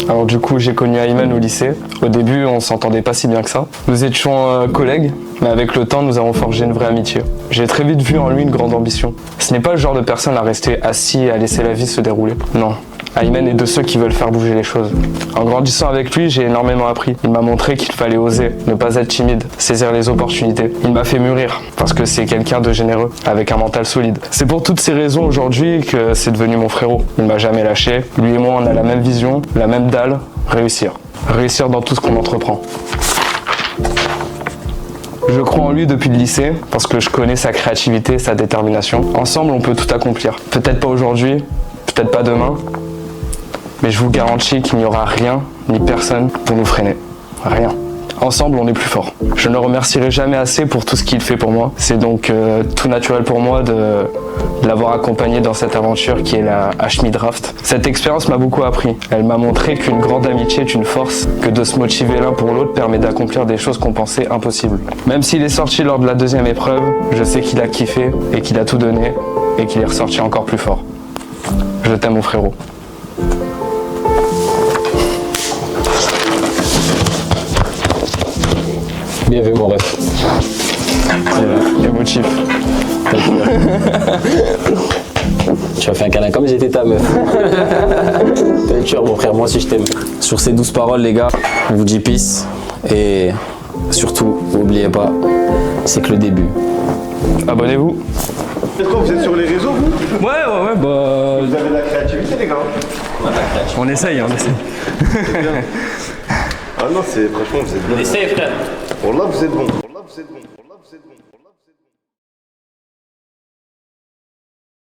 Alors du coup j'ai connu Ayman au lycée. Au début on s'entendait pas si bien que ça. Nous étions collègues, mais avec le temps nous avons forgé une vraie amitié. J'ai très vite vu en lui une grande ambition. Ce n'est pas le genre de personne à rester assis et à laisser la vie se dérouler. Non. Ayman est de ceux qui veulent faire bouger les choses. En grandissant avec lui, j'ai énormément appris. Il m'a montré qu'il fallait oser, ne pas être timide, saisir les opportunités. Il m'a fait mûrir, parce que c'est quelqu'un de généreux, avec un mental solide. C'est pour toutes ces raisons aujourd'hui que c'est devenu mon frérot. Il m'a jamais lâché. Lui et moi, on a la même vision, la même dalle, réussir. Réussir dans tout ce qu'on entreprend. Je crois en lui depuis le lycée, parce que je connais sa créativité et sa détermination. Ensemble, on peut tout accomplir. Peut-être pas aujourd'hui, peut-être pas demain, mais je vous garantis qu'il n'y aura rien ni personne pour nous freiner. Rien. Ensemble, on est plus fort. Je ne le remercierai jamais assez pour tout ce qu'il fait pour moi. C'est donc tout naturel pour moi de l'avoir accompagné dans cette aventure qui est la Hashmi Draft. Cette expérience m'a beaucoup appris. Elle m'a montré qu'une grande amitié est une force, que de se motiver l'un pour l'autre permet d'accomplir des choses qu'on pensait impossibles. Même s'il est sorti lors de la deuxième épreuve, je sais qu'il a kiffé et qu'il a tout donné et qu'il est ressorti encore plus fort. Je t'aime mon frérot. Bien vu mon ref. Émotif. Tu as fait un câlin comme j'étais ta meuf. T'es le tueur mon frère, moi aussi je t'aime. Sur ces douces paroles les gars, on vous dit peace. Et surtout, n'oubliez pas, c'est que le début. Abonnez-vous. Est-ce que vous êtes sur les réseaux vous? Ouais, bah... Vous avez de la créativité les gars. On essaye, on essaye. Ah non, c'est franchement vous êtes bien. On essaye frère. Pour là vous êtes bon. Pour là vous êtes bon. Pour là vous êtes bon.